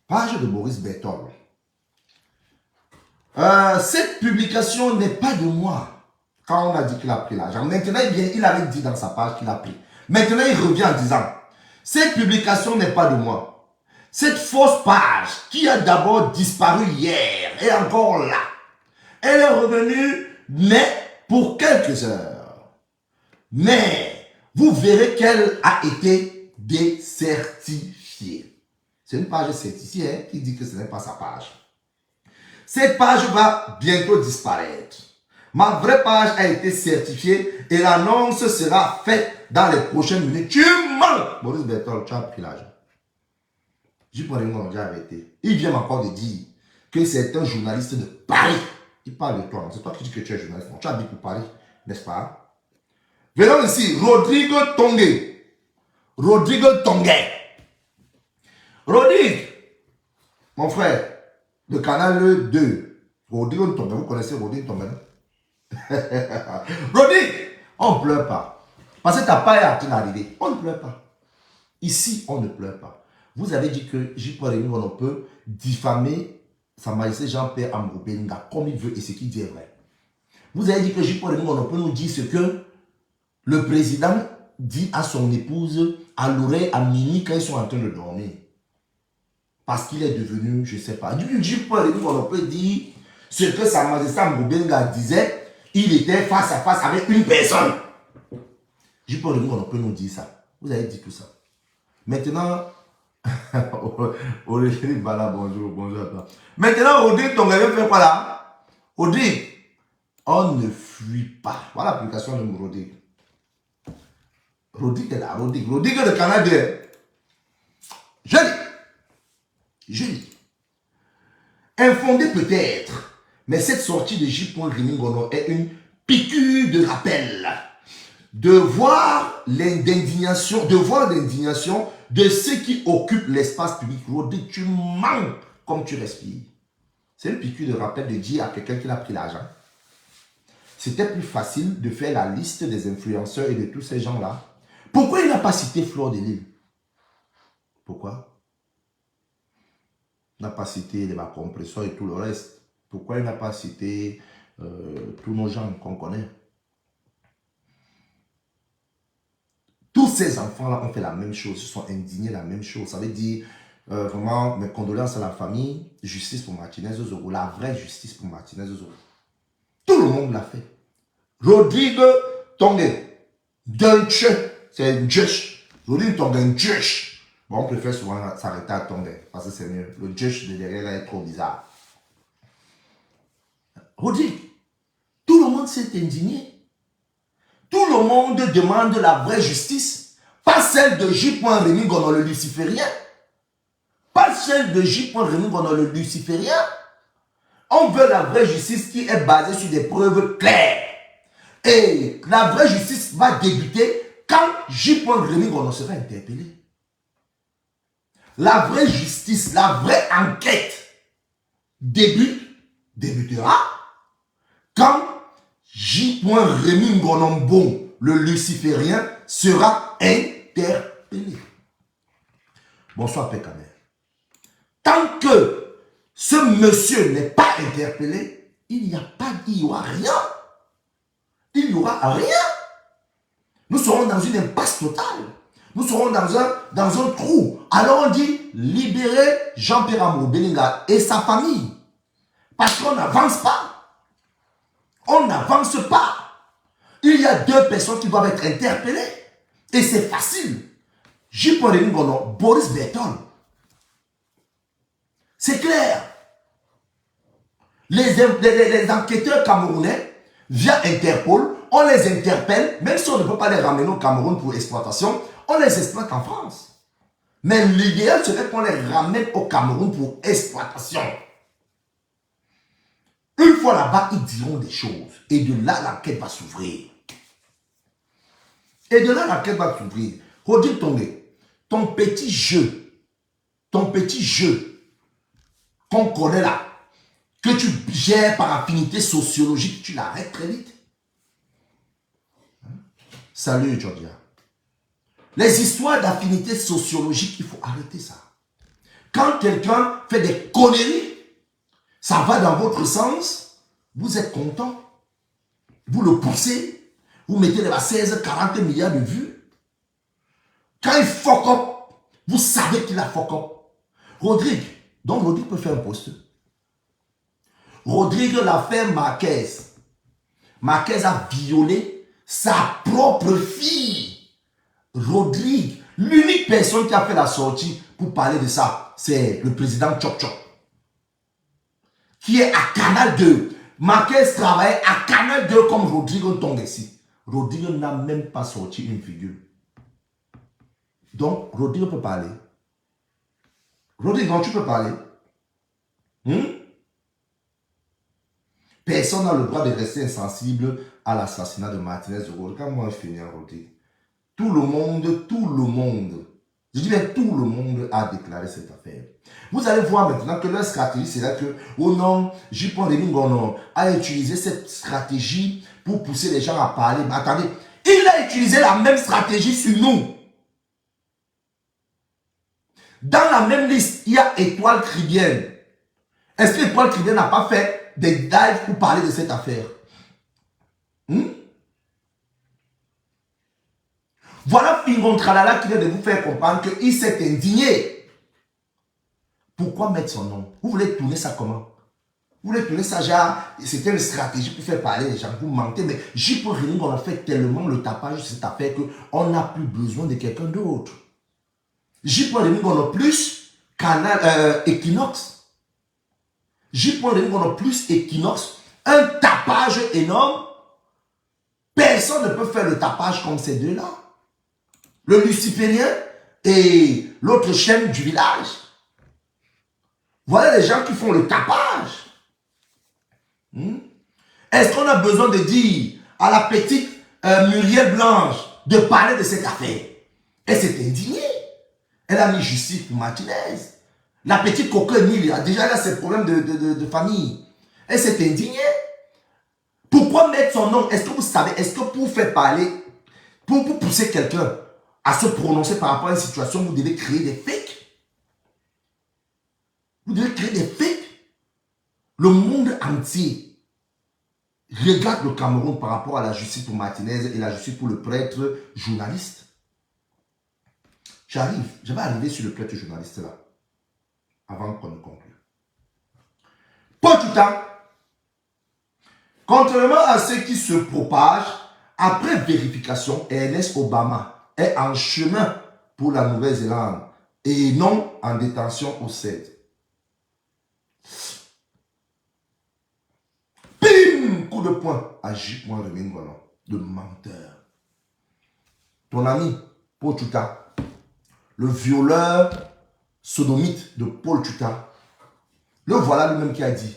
Page de Boris Bertol. Cette publication n'est pas de moi. Quand on a dit qu'il a pris l'argent. Maintenant, il avait dit dans sa page qu'il a pris. Maintenant, il revient en disant, cette publication n'est pas de moi. Cette fausse page qui a d'abord disparu hier est encore là. Elle est revenue, mais pour quelques heures. Mais vous verrez qu'elle a été décertifiée. C'est une page certifiée hein, qui dit que ce n'est pas sa page. Cette page va bientôt disparaître. Ma vraie page a été certifiée et l'annonce sera faite dans les prochaines minutes. Tu mens! Boris Bertol, tu as pris l'argent. J'ai pas déjà arrêté. Il vient encore de dire que c'est un journaliste de Paris. Il parle de toi. C'est toi qui dis que tu es journaliste. Tu habites pour Paris, n'est-ce pas? Venons ici. Rodrigue Tongue. Rodrigue Tongue. Rodrigue, mon frère, le canal 2. Rodrigue Tongue. Vous connaissez Rodrigue Tongue? Rodrigue, on ne pleure pas. Parce que ta part est en train d'arriver. On ne pleure pas. Ici, on ne pleure pas. Vous avez dit que J.P. on peut diffamer Sa Majesté Jean-Pierre Amourou Beninga comme il veut et ce qu'il dit est vrai. Vous avez dit que J.P. on peut nous dire ce que le président dit à son épouse à l'oreille à minuit quand ils sont en train de dormir. Parce qu'il est devenu, je ne sais pas. J.P. on peut dire ce que Sa Majesté Amourou Beninga disait, il était face à face avec une personne. J.P. on peut nous dire ça. Vous avez dit tout ça. Maintenant, Olivier Bala, bonjour à toi. Maintenant, Rodrigue, ton gars fait quoi là? Rodrigue, on ne fuit pas. Voilà l'application de Rodrigue. Rodrigue est là, Rodrigue le Canadien. Je lis. Infondé peut-être, mais cette sortie de J. Remingona est une piqûre de rappel. De voir l'indignation de ceux qui occupent l'espace public. Rodrigue, tu manques comme tu respires. C'est une piqûre de rappel de dire à quelqu'un qui a pris l'argent. C'était plus facile de faire la liste des influenceurs et de tous ces gens-là. Pourquoi il n'a pas cité Fleur de Lille? Pourquoi? Il n'a pas cité les compresseurs et tout le reste. Pourquoi il n'a pas cité tous nos gens qu'on connaît? Tous ces enfants-là ont fait la même chose, se sont indignés la même chose. Ça veut dire, vraiment, mes condoléances à la famille, justice pour Martinez Ozoro, la vraie justice pour Martinez Ozoro. Tout le monde l'a fait. Rodrigue Tongue, Deutsche, c'est un Dutch. Rodrigue Tongue, un Dutch. Bon, on préfère souvent s'arrêter à Tongue, parce que c'est mieux. Le Dutch de derrière là est trop bizarre. Rodrigue, tout le monde s'est indigné. Tout le monde demande la vraie justice, pas celle de J. Remingona le luciférien, pas celle de J. Remingona le luciférien. On veut la vraie justice qui est basée sur des preuves claires. Et la vraie justice va débuter quand J. Remingona sera interpellé. La vraie justice, la vraie enquête débutera quand J. Rémy Ngonombo, le luciférien, sera interpellé. Bonsoir, Pécamer. Tant que ce monsieur n'est pas interpellé, il n'y aura rien. Il n'y aura rien. Nous serons dans une impasse totale. Nous serons dans un trou. Alors on dit, libérer Jean-Pierre Amour Belinga et sa famille. Parce qu'on n'avance pas. On n'avance pas. Il y a 2 personnes qui doivent être interpellées. Et c'est facile. J. Rémy Ngonombo, Boris Bertol. C'est clair. Les enquêteurs camerounais, via Interpol, on les interpelle, même si on ne peut pas les ramener au Cameroun pour exploitation, on les exploite en France. Mais l'idéal serait qu'on les ramène au Cameroun pour exploitation. Une fois là-bas, ils diront des choses. Et de là, l'enquête va s'ouvrir. Rodrigue Tongé, ton petit jeu qu'on connaît là, que tu gères par affinité sociologique, tu l'arrêtes très vite. Salut, Georgia. Les histoires d'affinité sociologique, il faut arrêter ça. Quand quelqu'un fait des conneries, ça va dans votre sens, vous êtes content, vous le poussez, vous mettez les 16, 40 milliards de vues. Quand il fuck up, vous savez qu'il a fuck up. Rodrigue peut faire un poste. Rodrigue l'a fait Marquez. Marquez a violé sa propre fille. Rodrigue, l'unique personne qui a fait la sortie pour parler de ça, c'est le président Chok Chok, qui est à Canal 2. Marquez travaille à Canal 2 comme Rodrigue Tongesi. Rodrigue n'a même pas sorti une figure. Donc, Rodrigue peut parler. Rodrigue, tu peux parler. Personne n'a le droit de rester insensible à l'assassinat de Martinez de Gaulle. Quand moi je finis, Rodrigue, tout le monde, je dis bien tout le monde a déclaré cette affaire. Vous allez voir maintenant que leur stratégie, c'est là que, oh non, J. Rémy Ngonombo a utilisé cette stratégie pour pousser les gens à parler. Mais attendez, il a utilisé la même stratégie sur nous. Dans la même liste, il y a Étoile Cribienne. Est-ce que Étoile Cribienne n'a pas fait des dives pour parler de cette affaire? Voilà Fingon Tralala qui vient de vous faire comprendre qu'il s'est indigné. Pourquoi mettre son nom? Vous voulez tourner ça comment? Vous voulez tourner ça genre, c'était une stratégie pour faire parler les gens, vous mentez, mais J. Rémy on a fait tellement le tapage de cette affaire qu'on n'a plus besoin de quelqu'un d'autre. J. Rémy on a plus Canal Equinox. J. Rémy on a plus Equinox, un tapage énorme. Personne ne peut faire le tapage comme ces deux-là. Le luciférien et l'autre chaîne du village. Voilà les gens qui font le tapage. Est-ce qu'on a besoin de dire à la petite Muriel Blanche de parler de cette affaire? Elle s'est indignée. Elle a mis justice pour Martinez. La petite Coco Emile a déjà là ses problèmes de famille. Elle s'est indignée. Pourquoi mettre son nom? Est-ce que vous savez, est-ce que pour faire parler, pour pousser quelqu'un à se prononcer par rapport à une situation, vous devez créer des fakes? Vous devez créer des fakes? Le monde entier regarde le Cameroun par rapport à la justice pour Martinez et la justice pour le prêtre journaliste. Je vais arriver sur le prêtre journaliste là, avant qu'on ne conclue. Paul Tutan, contrairement à ce qui se propage, après vérification, Ernest Obama est en chemin pour la Nouvelle-Zélande et non en détention au CED. Bim! Coup de poing à J. Rémy Ngonombo, de menteur. Ton ami, Paul Tutan, le violeur sodomite de Paul Tutan, le voilà lui-même qui a dit,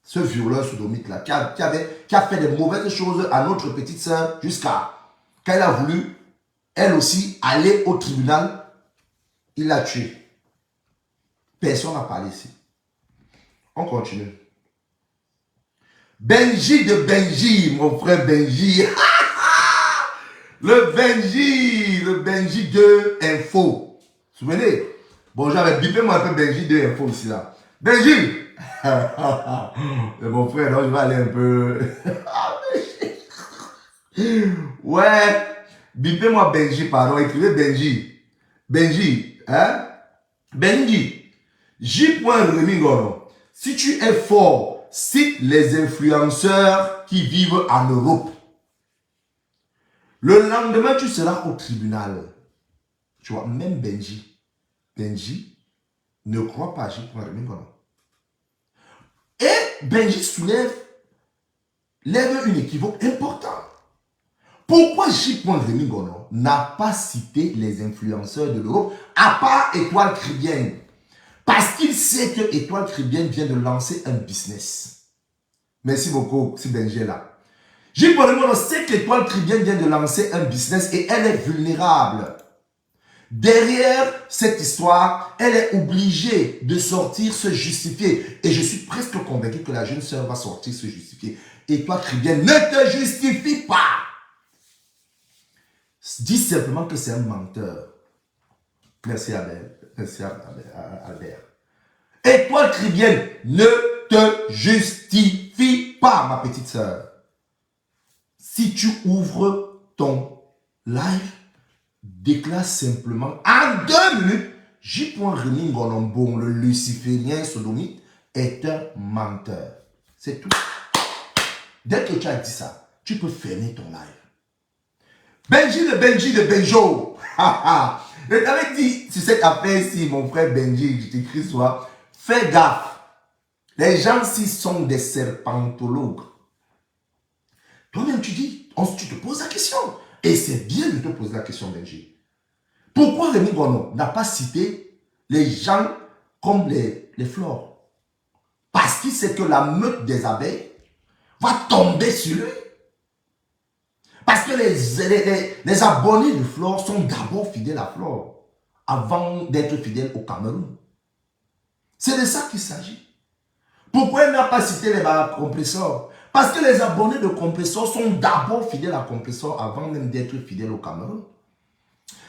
ce violeur sodomite-là, qui a fait des mauvaises choses à notre petite sœur jusqu'à quand elle a voulu, elle aussi, aller au tribunal, il l'a tué. Personne n'a parlé ici. On continue. Benji de Benji, mon frère Benji. Le Benji de Info. Vous vous souvenez? Bon, j'avais bipé moi un peu Benji de Info ici là. Benji! Mon frère, donc je vais aller un peu. Ouais. Bipez-moi Benji, pardon. Écrivez Benji. Benji. Hein? Benji. J.Remy Gono. Si tu es fort, cite les influenceurs qui vivent en Europe. Le lendemain, tu seras au tribunal. Tu vois, même Benji. Benji ne croit pas à J.Remy Gono. Et Benji lève une équivoque importante. Pourquoi J.Remy Gono n'a pas cité les influenceurs de l'Europe à part Étoile Caribbean? Parce qu'il sait que Étoile Caribbean vient de lancer un business. Merci beaucoup, si Benji est là. J.Remy Gono sait qu'Étoile Caribbean vient de lancer un business et elle est vulnérable. Derrière cette histoire, elle est obligée de sortir, se justifier. Et je suis presque convaincu que la jeune sœur va sortir, se justifier. Étoile Caribbean ne te justifie pas. Dis simplement que c'est un menteur. Merci Albert. Étoile Caribbean ne te justifie pas, ma petite sœur. Si tu ouvres ton live, déclare simplement en 2 minutes, J.Remy Gono, le luciférien sodomite, est un menteur. C'est tout. Dès que tu as dit ça, tu peux fermer ton live. Benji de Benjo. Je t'avais dit sur cette affaire-ci, mon frère Benji, je t'écris soit, fais gaffe. Les gens-ci sont des serpentologues. Toi-même, tu te poses la question. Et c'est bien de te poser la question, Benji. Pourquoi Rémi Gono n'a pas cité les gens comme les flores? Parce qu'il sait que la meute des abeilles va tomber sur lui. Parce que les abonnés de Flore sont d'abord fidèles à Flore avant d'être fidèles au Cameroun. C'est de ça qu'il s'agit. Pourquoi il n'a pas cité les compresseurs? Parce que les abonnés de compresseurs sont d'abord fidèles à compresseurs avant même d'être fidèles au Cameroun.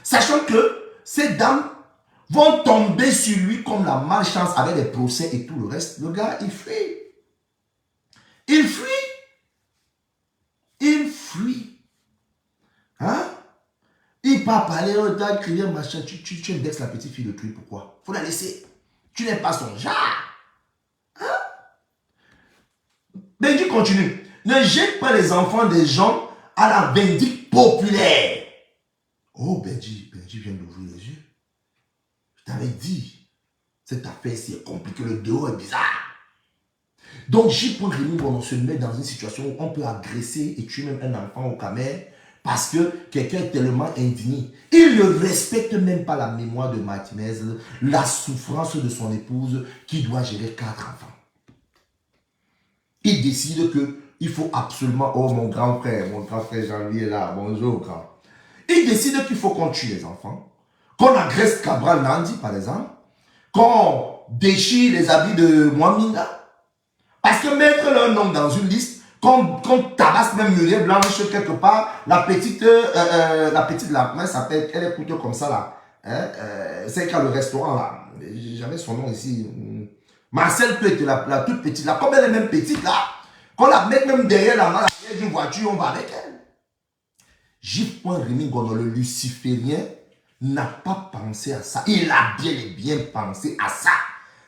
Sachant que ces dames vont tomber sur lui comme la malchance avec les procès et tout le reste. Le gars, il fuit. Il fuit. Il fuit. Hein? Il part parler, crier, machin. Tu indexes la petite fille de truc. Pourquoi? Faut la laisser. Tu n'es pas son genre. Hein? Benji continue. Ne jette pas les enfants des gens à la vindicte populaire. Oh, Benji vient d'ouvrir les yeux. Je t'avais dit, cette affaire-ci est compliquée, le dehors est bizarre. Donc, J.Remy Gono se met dans une situation où on peut agresser et tuer même un enfant au Cameroun parce que quelqu'un est tellement indigné. Il ne respecte même pas la mémoire de Martinez, la souffrance de son épouse qui doit gérer 4 enfants. Il décide qu'il faut absolument... Oh, mon grand frère Jean-Louis est là. Bonjour, grand. Il décide qu'il faut qu'on tue les enfants, qu'on agresse Cabral Nandi, par exemple, qu'on déchire les habits de Mouaminda, parce que mettre leur nom dans une liste, qu'on tabasse même Muriel Blanche quelque part, la petite là, comment elle s'appelle, elle est plutôt comme ça là, c'est qu'à le restaurant là, j'avais son nom ici, Marcel peut être la toute petite là, comme elle est même petite là, qu'on la mette même derrière la d'une voiture, on va avec elle. J.Remy Gono, le luciférien, n'a pas pensé à ça. Il a bien et bien pensé à ça.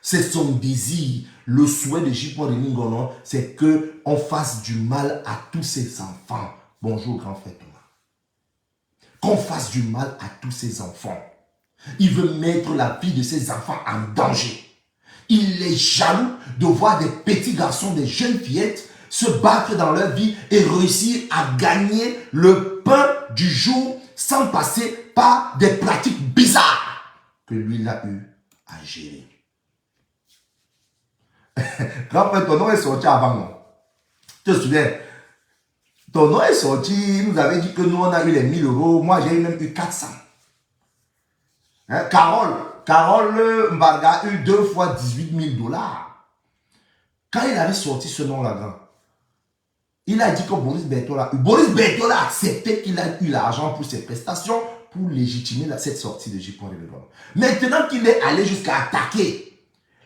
C'est son désir. Le souhait de J.Remy Gono, c'est qu'on fasse du mal à tous ses enfants. Bonjour, grand frère Thomas. Qu'on fasse du mal à tous ses enfants. Il veut mettre la vie de ses enfants en danger. Il est jaloux de voir des petits garçons, des jeunes fillettes se battre dans leur vie et réussir à gagner le pain du jour sans passer par des pratiques bizarres que lui il a eu à gérer. Grand frère, ton nom est sorti avant, non? Tu te souviens? Ton nom est sorti, il nous avait dit que nous on a eu les 1000 euros, moi j'ai même eu 400. Hein? Carole Mbarga a eu 2 fois 18 000 $. Quand il avait sorti ce nom-là, grand, il a dit que Boris Berthola a accepté qu'il a eu l'argent pour ses prestations pour légitimer cette sortie de J. Maintenant qu'il est allé jusqu'à attaquer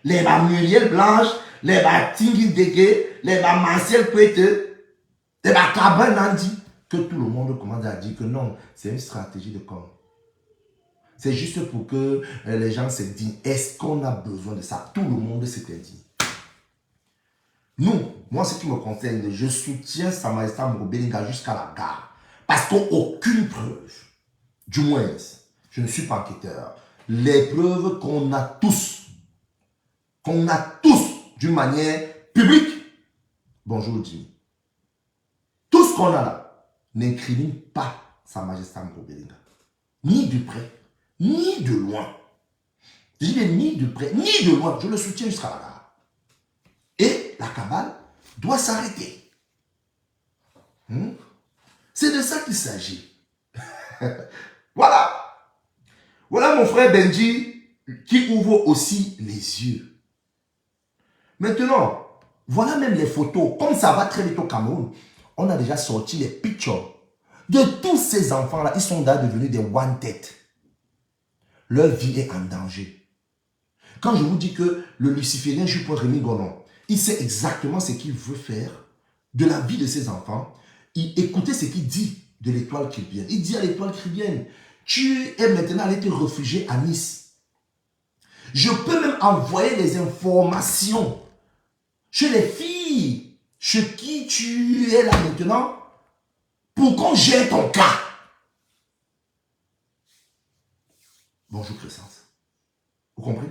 les Muriel Blanche, les Tingui Dege, les Marcel Kwete, les Cabral Nandi, que tout le monde commence à dire que non, c'est une stratégie de com. C'est juste pour que les gens se disent, est-ce qu'on a besoin de ça? Tout le monde s'était dit. Nous, moi, ce qui me concerne, je soutiens Sa Majesté Amogo Bellinga jusqu'à la gare. Parce qu'aucune preuve, du moins, je ne suis pas enquêteur, les preuves qu'on a tous, d'une manière publique, bonjour Jimmy, tout ce qu'on a là, n'incrimine pas Sa Majesté Amogo Bellinga. Ni de près, ni de loin. Je dis ni de près, ni de loin, je le soutiens jusqu'à la gare. Et la cabale doit s'arrêter. C'est de ça qu'il s'agit. Voilà. Voilà mon frère Benji qui ouvre aussi les yeux. Maintenant, voilà même les photos. Comme ça va très vite au Cameroun, on a déjà sorti les pictures de tous ces enfants-là. Ils sont là devenus des wanted. Leur vie est en danger. Quand je vous dis que le luciférien Jupon Rémi Gonon, il sait exactement ce qu'il veut faire de la vie de ses enfants. Écoutez ce qu'il dit de l'étoile chrétienne. Il dit à l'étoile chrétienne, tu es maintenant allé te réfugier à Nice. Je peux même envoyer les informations chez les filles chez qui tu es là maintenant pour qu'on gère ton cas. Bonjour Crescence. Vous comprenez?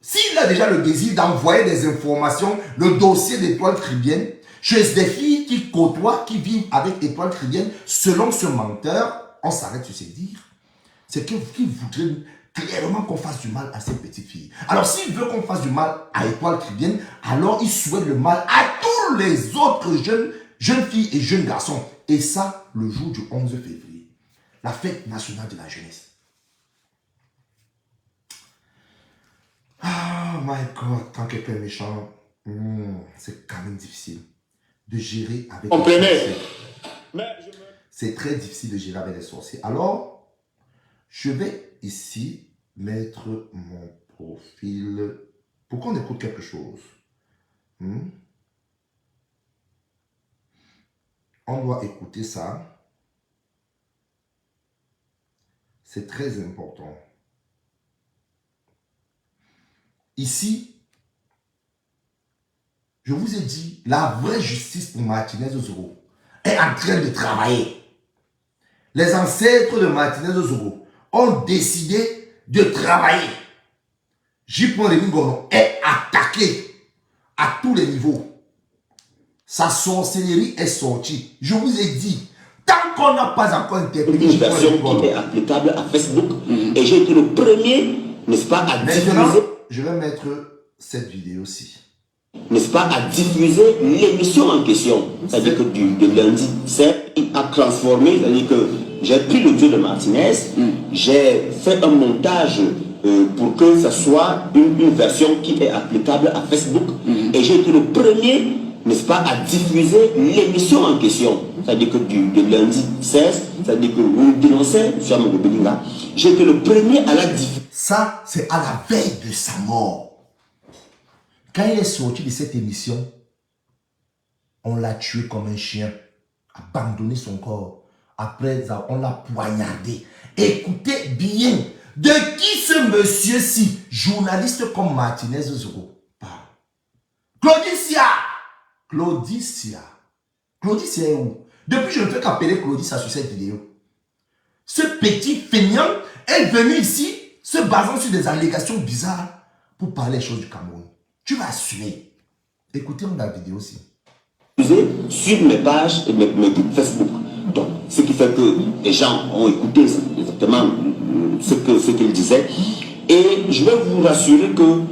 S'il a déjà le désir d'envoyer des informations, le dossier d'Étoile Chrétienne, chez des filles qui côtoient, qui vivent avec Étoile Chrétienne, selon ce menteur, on s'arrête sur ces dires. C'est qu'il voudrait clairement qu'on fasse du mal à ces petites filles. Alors s'il veut qu'on fasse du mal à Étoile Chrétienne, alors il souhaite le mal à tous les autres jeunes filles et jeunes garçons. Et ça, le jour du 11 février, la fête nationale de la jeunesse. Oh my God, quand quelqu'un est méchant, c'est quand même difficile de gérer avec les sorciers. C'est très difficile de gérer avec les sorciers. Alors, je vais ici mettre mon profil pour qu'on écoute quelque chose. On doit écouter ça. C'est très important. Ici, je vous ai dit, la vraie justice pour Martinez Ozoro est en train de travailler. Les ancêtres de Martinez Ozoro ont décidé de travailler. J.P. Rémi Gonon est attaqué à tous les niveaux. Sa sorcellerie est sortie. Je vous ai dit, tant qu'on n'a pas encore interprété une version qui est applicable à Facebook. Et j'ai été le premier, n'est-ce pas, à diffuser. Je vais mettre cette vidéo-ci. N'est-ce pas, à diffuser l'émission en question. C'est-à-dire que de lundi, il a transformé, c'est-à-dire que j'ai pris le dieu de Martinez, j'ai fait un montage pour que ce soit une version qui est applicable à Facebook. Et j'ai été le premier, n'est-ce pas, à diffuser l'émission en question. C'est-à-dire que de lundi 16, c'est-à-dire que vous dénoncez sur Amogo Bellinga, j'ai été le premier à la diffuser. Ça, c'est à la veille de sa mort. Quand il est sorti de cette émission, on l'a tué comme un chien, abandonné son corps. Après, on l'a poignardé. Écoutez bien, de qui ce monsieur-ci, journaliste comme Martinez Ozoro, parle? Claudicia! Claudicia. Claudicia est où? Depuis, je ne fais qu'appeler Claudicia sur cette vidéo. Ce petit feignant est venu ici, se basant sur des allégations bizarres, pour parler des choses du Cameroun. Tu vas assumer. Écoutez-moi la vidéo aussi. Sur mes pages et mes groupes Facebook. Donc, ce qui fait que les gens ont écouté exactement ce qu'il disait. Et je vais vous rassurer que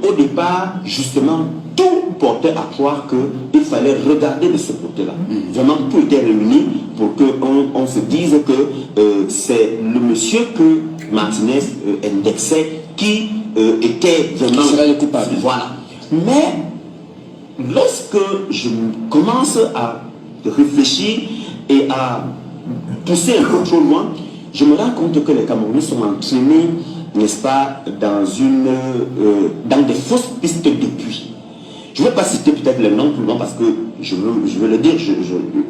au départ, justement, tout portait à croire qu'il fallait regarder de ce côté-là. Vraiment, tout était réuni pour qu'on se dise que c'est le monsieur que Martinez indexait qui était vraiment... Qui serait le coupable. Voilà. Mais lorsque je commence à réfléchir et à pousser un peu trop loin, je me rends compte que les Camerounais sont entraînés, n'est-ce pas, dans des fausses pistes depuis. Je ne vais pas citer peut-être les noms tout le monde parce que je veux le dire,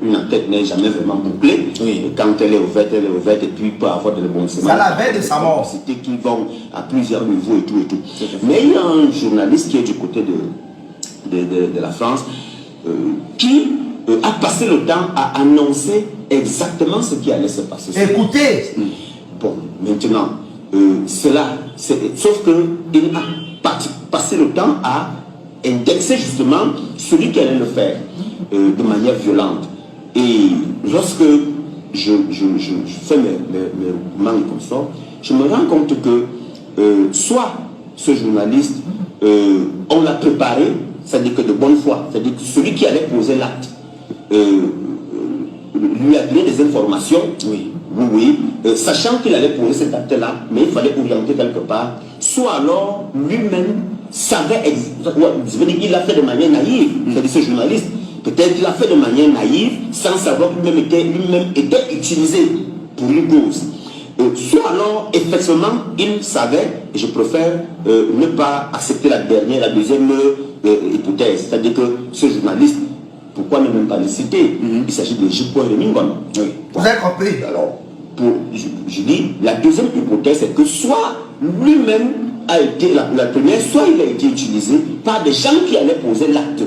une enquête n'est jamais vraiment bouclée. Oui. Quand elle est ouverte, et puis peut avoir de rebondissements. C'est à la veille de sa mort. C'était qui vont à plusieurs niveaux et tout. Mais il y a un journaliste qui est du côté de la France qui a passé le temps à annoncer exactement ce qui allait se passer. Écoutez. Bon, maintenant, sauf qu'il a passé le temps à indexer justement celui qui allait le faire de manière violente. Et lorsque je fais mes recoupements et consorts, je me rends compte que soit ce journaliste, on l'a préparé, c'est-à-dire que de bonne foi, c'est-à-dire que celui qui allait poser l'acte lui a donné des informations, sachant qu'il allait poser cet acte-là, mais il fallait orienter quelque part, soit alors lui-même savait, il l'a fait de manière naïve, c'est-à-dire ce journaliste, peut-être qu'il l'a fait de manière naïve, sans savoir qu'il lui-même était utilisé pour une cause. Soit alors, effectivement, il savait, et je préfère ne pas accepter la deuxième hypothèse, c'est-à-dire que ce journaliste, pourquoi ne même pas le citer? Il s'agit de J.P. Mingon. Vous avez compris? Alors, je dis, la deuxième hypothèse, c'est que soit lui-même a été la première, soit il a été utilisé par des gens qui allaient poser l'acte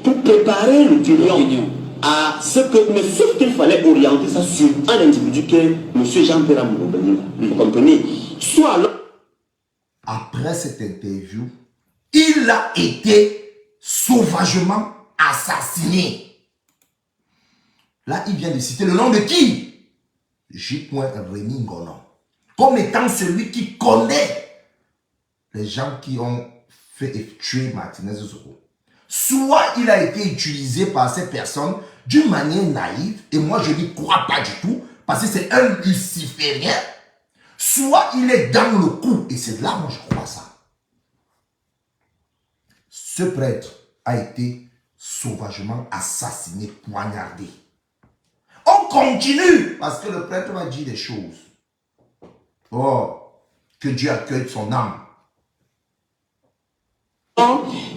pour préparer l'opinion à ce que, mais sauf qu'il fallait orienter ça sur un individu qui est M. Jean-Pierre Mouroubeni. Vous comprenez? Soit alors. Après cette interview, il a été sauvagement assassiné. Là, il vient de citer le nom de qui? J.P. Ngonon. Comme étant celui qui connaît les gens qui ont fait tuer Martinez Zogo. Soit il a été utilisé par ces personnes d'une manière naïve, et moi je n'y crois pas du tout, parce que c'est un luciférien, soit il est dans le coup, et c'est là où je crois ça. Ce prêtre a été sauvagement assassiné, poignardé. On continue, parce que le prêtre va dire des choses. Oh, que Dieu accueille son âme.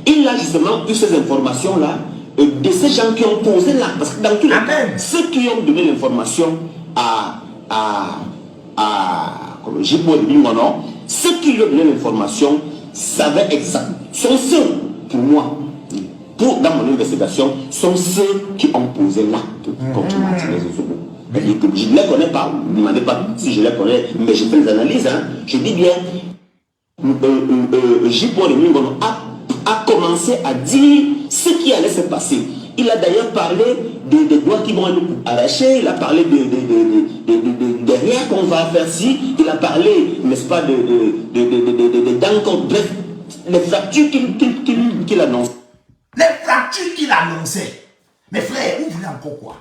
Il a justement eu ces informations-là de ces gens qui ont posé là. Parce que dans tous les cas, ceux qui ont donné l'information à J.P. Mingon, ceux qui lui ont donné l'information savaient exactement. Sont ceux, pour moi, dans mon investigation, sont ceux qui ont posé l'acte contre Martinez Zogo. Je ne les connais pas, ne me demandez pas si je les connais, mais je fais des analyses. Je dis bien, J.P. Mingon a commencé à dire ce qui allait se passer. Il a d'ailleurs parlé des doigts qui vont être arrachés, il a parlé de rien qu'on va faire si, il a parlé, n'est-ce pas, de dents, bref, les fractures qu'il annonçait. Les fractures qu'il annonçait. Mes frères, vous voulez encore quoi?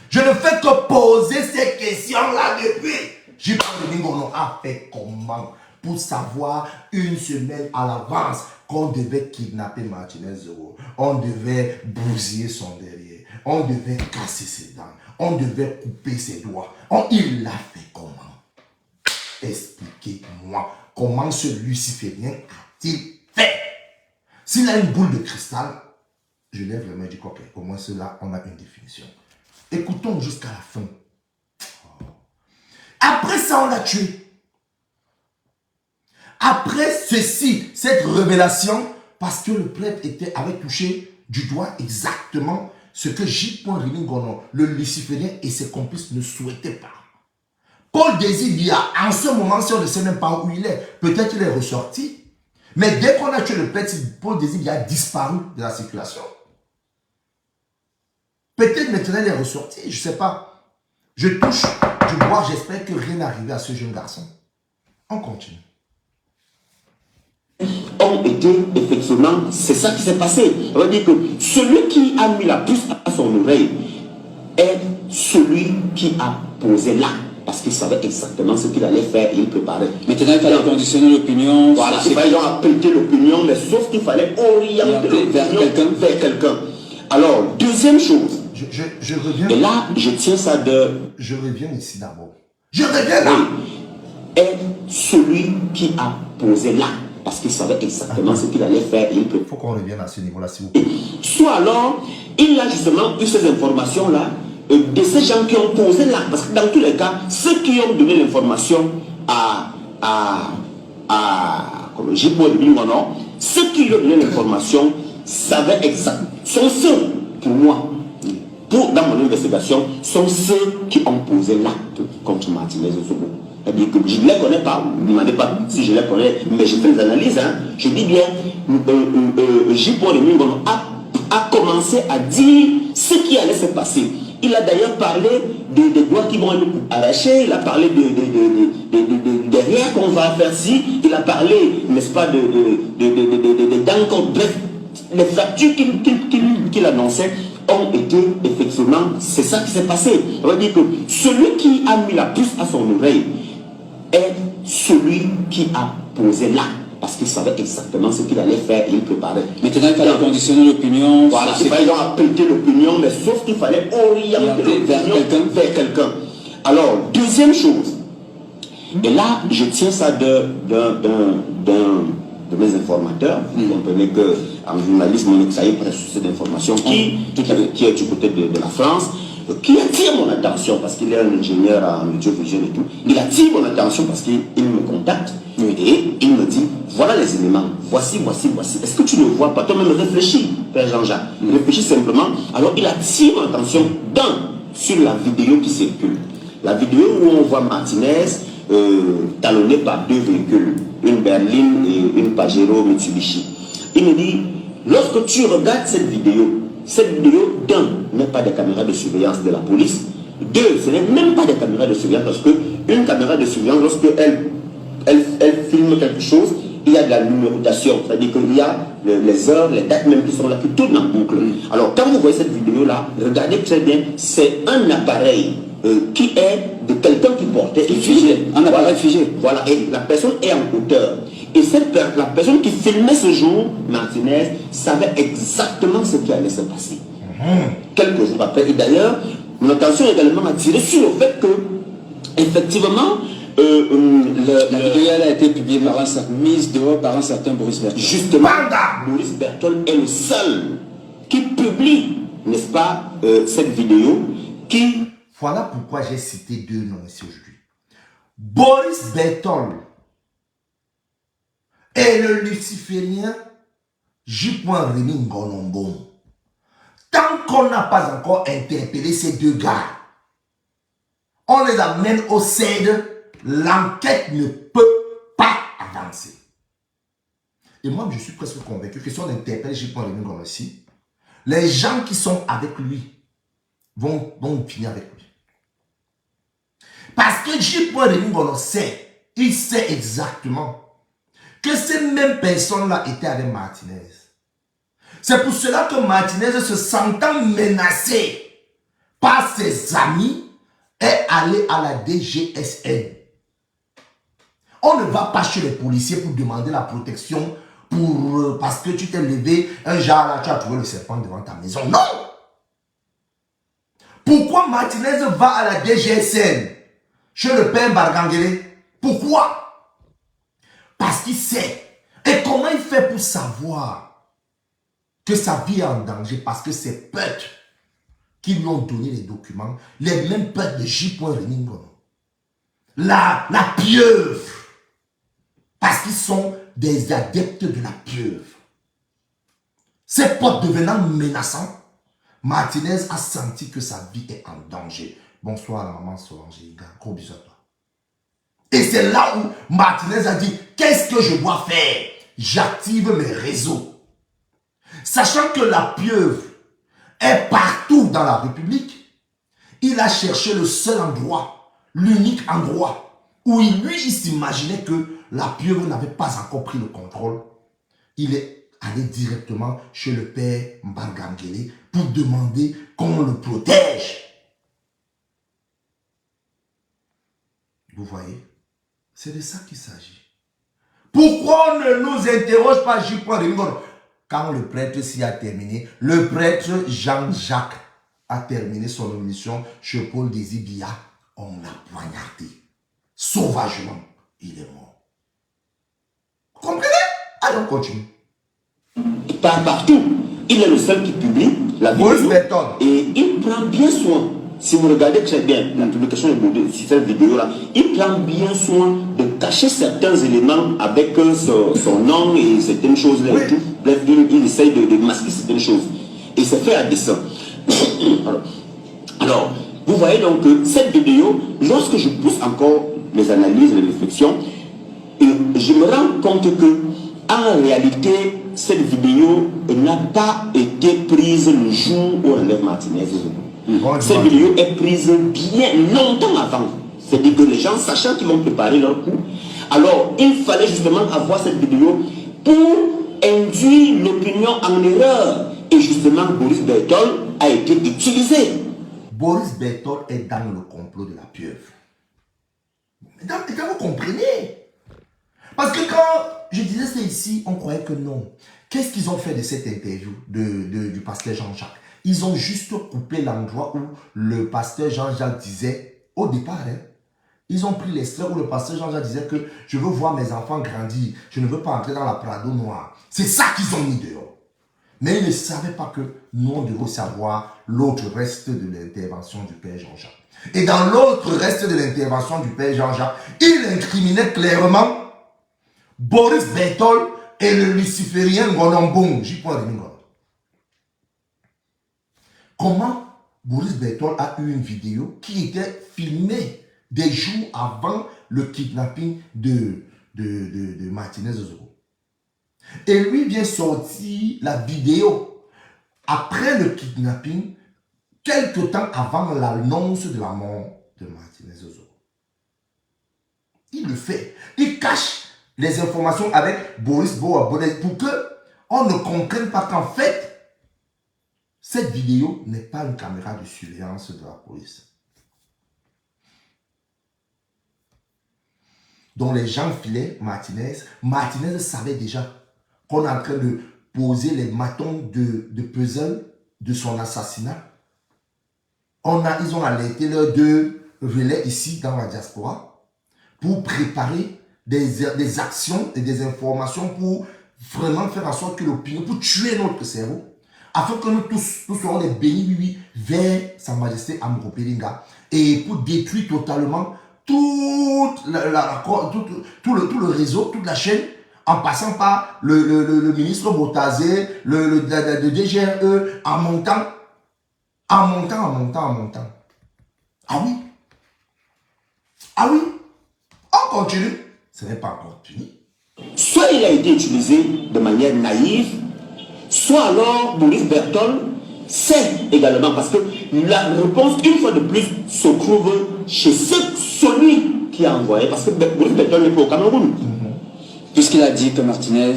Je ne fais que poser ces questions-là depuis. J.P. Ngonon a fait comment pour savoir une semaine à l'avance qu'on devait kidnapper Martinez Zogo, on devait bousiller son derrière, on devait casser ses dents, on devait couper ses doigts. Il l'a fait comment? Expliquez-moi comment ce luciférien a-t-il fait? S'il a une boule de cristal, je lève le main du coq. Au moins cela, on a une définition. Écoutons jusqu'à la fin. Après ça, on l'a tué. Après ceci, cette révélation, parce que le prêtre avait touché du doigt exactement ce que J.P. Ngonon, le luciférien et ses complices ne souhaitaient pas. Paul Désir Bia, en ce moment, si on ne sait même pas où il est, peut-être qu'il est ressorti, mais dès qu'on a tué le prêtre, Paul Désir Bia a disparu de la circulation. Peut-être maintenant il est ressorti, je ne sais pas. Je touche du bois, j'espère que rien n'est arrivé à ce jeune garçon. On continue. Ont été, effectivement, c'est ça qui s'est passé. On va dire que celui qui a mis la puce à son oreille est celui qui a posé là. parce qu'il savait exactement ce qu'il allait faire et il préparait. Maintenant, il fallait conditionner l'opinion. Voilà, il fallait donc apprêter l'opinion, mais sauf qu'il fallait orienter l'opinion vers quelqu'un. Alors, deuxième chose. Je reviens. Et là, je tiens ça de... Je reviens ici d'abord. Je reviens là. Est celui qui a posé là, parce qu'il savait exactement ce qu'il allait faire et il préparait. Il faut qu'on revienne à ce niveau-là, s'il vous plaît. Soit alors, il a justement eu ces informations-là de ces gens qui ont posé là. Parce que dans tous les cas, ceux qui ont donné l'information comme J.P. Rimingano, ceux qui lui ont donné l'information savaient exactement, sont ceux, pour moi, dans mon investigation, sont ceux qui ont posé l'acte contre Martinez Zogo. C'est-à-dire que je ne les connais pas, ne me demandez pas si je les connais, mais je fais des analyses. Je dis bien, J.P. Rimingano a commencé à dire ce qui allait se passer. Il a d'ailleurs parlé des doigts qui vont être arrachés, il a parlé des rien qu'on va faire si, il a parlé, n'est-ce pas, de dents, bref, les fractures qu'il annonçait ont été effectivement, c'est ça qui s'est passé. On va dire que celui qui a mis la puce à son oreille est celui qui a posé là. Parce qu'il savait exactement ce qu'il allait faire et il préparait. Maintenant, il fallait conditionner l'opinion. Voilà, il fallait donc apprêter l'opinion, mais sauf qu'il fallait orienter l'opinion vers quelqu'un. Alors, deuxième chose, et là, je tiens ça de mes informateurs. Vous comprenez qu'en journalisme, on est saillant presque sur cette information qui est du côté de la France, qui attire mon attention parce qu'il est un ingénieur en audiovisuel et tout. Il attire mon attention parce qu'il me contacte et il me dit voilà les éléments, voici. Est-ce que tu ne vois pas? Toi-même réfléchis, Père Jean-Jacques. Réfléchis simplement. Alors il attire mon attention sur la vidéo qui circule. La vidéo où on voit Martinez talonné par deux véhicules, une berline et une Pajero Mitsubishi. Il me dit lorsque tu regardes cette vidéo, d'un, n'est pas des caméras de surveillance de la police. Deux, ce n'est même pas des caméras de surveillance parce qu'une caméra de surveillance, lorsque elle filme quelque chose, il y a de la numérotation. C'est-à-dire qu'il y a les heures, les dates même qui sont là, qui tournent en boucle. Alors, quand vous voyez cette vidéo-là, regardez très bien, c'est un appareil qui est de quelqu'un qui portait figé. Un appareil figé. Voilà, et la personne est en hauteur. Et la personne qui filmait ce jour, Martinez, savait exactement ce qui allait se passer. Quelques jours après. Et d'ailleurs, mon attention est également attirée sur le fait que, effectivement, la vidéo elle a été publiée mise dehors par un certain Boris Bertol. Justement, Boris Bertol est le seul qui publie, n'est-ce pas, cette vidéo qui... Voilà pourquoi j'ai cité deux noms ici aujourd'hui. Boris Bertol et le luciférien J.P. Rimingano. Tant qu'on n'a pas encore interpellé ces deux gars, on les amène au CED, l'enquête ne peut pas avancer. Et moi, je suis presque convaincu que si on interpelle J.P. Rimingano ici, les gens qui sont avec lui vont finir avec lui. Parce que J.P. Rimingano sait, il sait exactement que ces mêmes personnes-là étaient avec Martinez. C'est pour cela que Martinez, se sentant menacé par ses amis, est allé à la DGSN. On ne va pas chez les policiers pour demander la protection parce que tu t'es levé, un genre là, tu as trouvé le serpent devant ta maison. Non! Pourquoi Martinez va à la DGSN chez le père Bargangele? Pourquoi? Parce qu'il sait. Et comment il fait pour savoir que sa vie est en danger? Parce que ces potes qui lui ont donné les documents, les mêmes potes de J.P. Rimingano, la pieuvre, parce qu'ils sont des adeptes de la pieuvre. Ces potes devenant menaçants, Martinez a senti que sa vie est en danger. Bonsoir la maman Solange, gros bisous à toi. Et c'est là où Martinez a dit, qu'est-ce que je dois faire? J'active mes réseaux. Sachant que la pieuvre est partout dans la République, il a cherché le seul endroit, l'unique endroit, où il s'imaginait que la pieuvre n'avait pas encore pris le contrôle. Il est allé directement chez le père Mbargangele pour demander qu'on le protège. Vous voyez? C'est de ça qu'il s'agit. Pourquoi on ne nous interroge pas, quand le prêtre s'y a terminé, le prêtre Jean-Jacques a terminé son émission chez Paul Désibia, on l'a poignardé. Sauvagement, il est mort. Vous comprenez? Allons, continue. Partout, il est le seul qui publie la vidéo. Et il prend bien soin. Si vous regardez très bien la publication de cette vidéo-là, il prend bien soin de cacher certains éléments avec son nom et certaines choses-là et tout. Bref, il essaye de masquer certaines choses. Et c'est fait à dessein. Alors, vous voyez donc que cette vidéo, lorsque je pousse encore les analyses, les réflexions, je me rends compte que, en réalité, cette vidéo n'a pas été prise le jour où on enlève Martinez. Cette vidéo est prise bien longtemps avant. C'est-à-dire que les gens, sachant qu'ils vont préparer leur coup, alors il fallait justement avoir cette vidéo pour induire l'opinion en erreur. Et justement, Boris Berthold a été utilisé. Boris Berthold est dans le complot de la pieuvre. Vous comprenez? Parce que quand je disais ça ici, on croyait que non. Qu'est-ce qu'ils ont fait de cette interview du pasteur Jean-Jacques? Ils ont juste coupé l'endroit où le pasteur Jean-Jacques disait, au départ, ils ont pris l'extrait où le pasteur Jean-Jacques disait que je veux voir mes enfants grandir, je ne veux pas entrer dans la Prado noire. C'est ça qu'ils ont mis dehors. Mais ils ne savaient pas que nous, on devait savoir l'autre reste de l'intervention du père Jean-Jacques. Et dans l'autre reste de l'intervention du père Jean-Jacques, il incriminait clairement Boris Berthold et le luciférien Gonombong. J'y prends les noms. Comment Boris Berthold a eu une vidéo qui était filmée des jours avant le kidnapping de Martinez Zoro. Et lui vient sortir la vidéo après le kidnapping, quelque temps avant l'annonce de la mort de Martinez Zoro. Il le fait. Il cache les informations avec Boris Boa pour qu'on ne comprenne pas qu'en fait, cette vidéo n'est pas une caméra de surveillance de la police. Donc les gens filaient Martinez. Martinez savait déjà qu'on est en train de poser les matons de puzzle de son assassinat. Ils ont alerté leurs deux relais ici dans la diaspora pour préparer des actions et des informations pour vraiment faire en sorte que l'opinion, pour tuer notre cerveau, afin que nous tous serons des bénis vers Sa Majesté Amro Péringa et pour détruire totalement tout le réseau, toute la chaîne, en passant par le ministre Botazé, le DGRE, en montant. Ah oui. Ah oui. On continue. Ce n'est pas encore fini. Soit il a été utilisé de manière naïve, soit alors Boris Berthold sait également, parce que la réponse, une fois de plus, se trouve chez celui qui a envoyé, parce que Boris Berthold n'est pas au Cameroun. Puisqu'il a dit que Martinez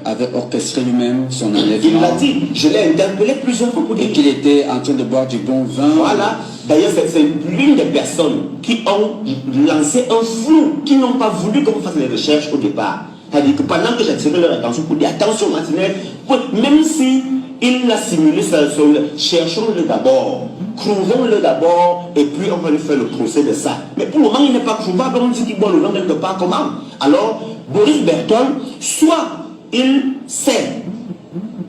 avait orchestré lui-même son enlèvement. Il l'a dit, je l'ai interpellé plusieurs fois pour dire. Et qu'il était en train de boire du bon vin. Voilà, d'ailleurs c'est l'une des personnes qui ont lancé un flou, qui n'ont pas voulu qu'on fasse les recherches au départ. C'est-à-dire que pendant que j'attirais leur attention pour dire attention Martinez, même si il a simulé ça, cherchons-le d'abord, trouvons-le d'abord, et puis on va lui faire le procès de ça. Mais pour le moment, il n'est pas trouvable, on dit qu'il boit le vin quelque part, comment? Alors, Boris Berthold, soit il sait,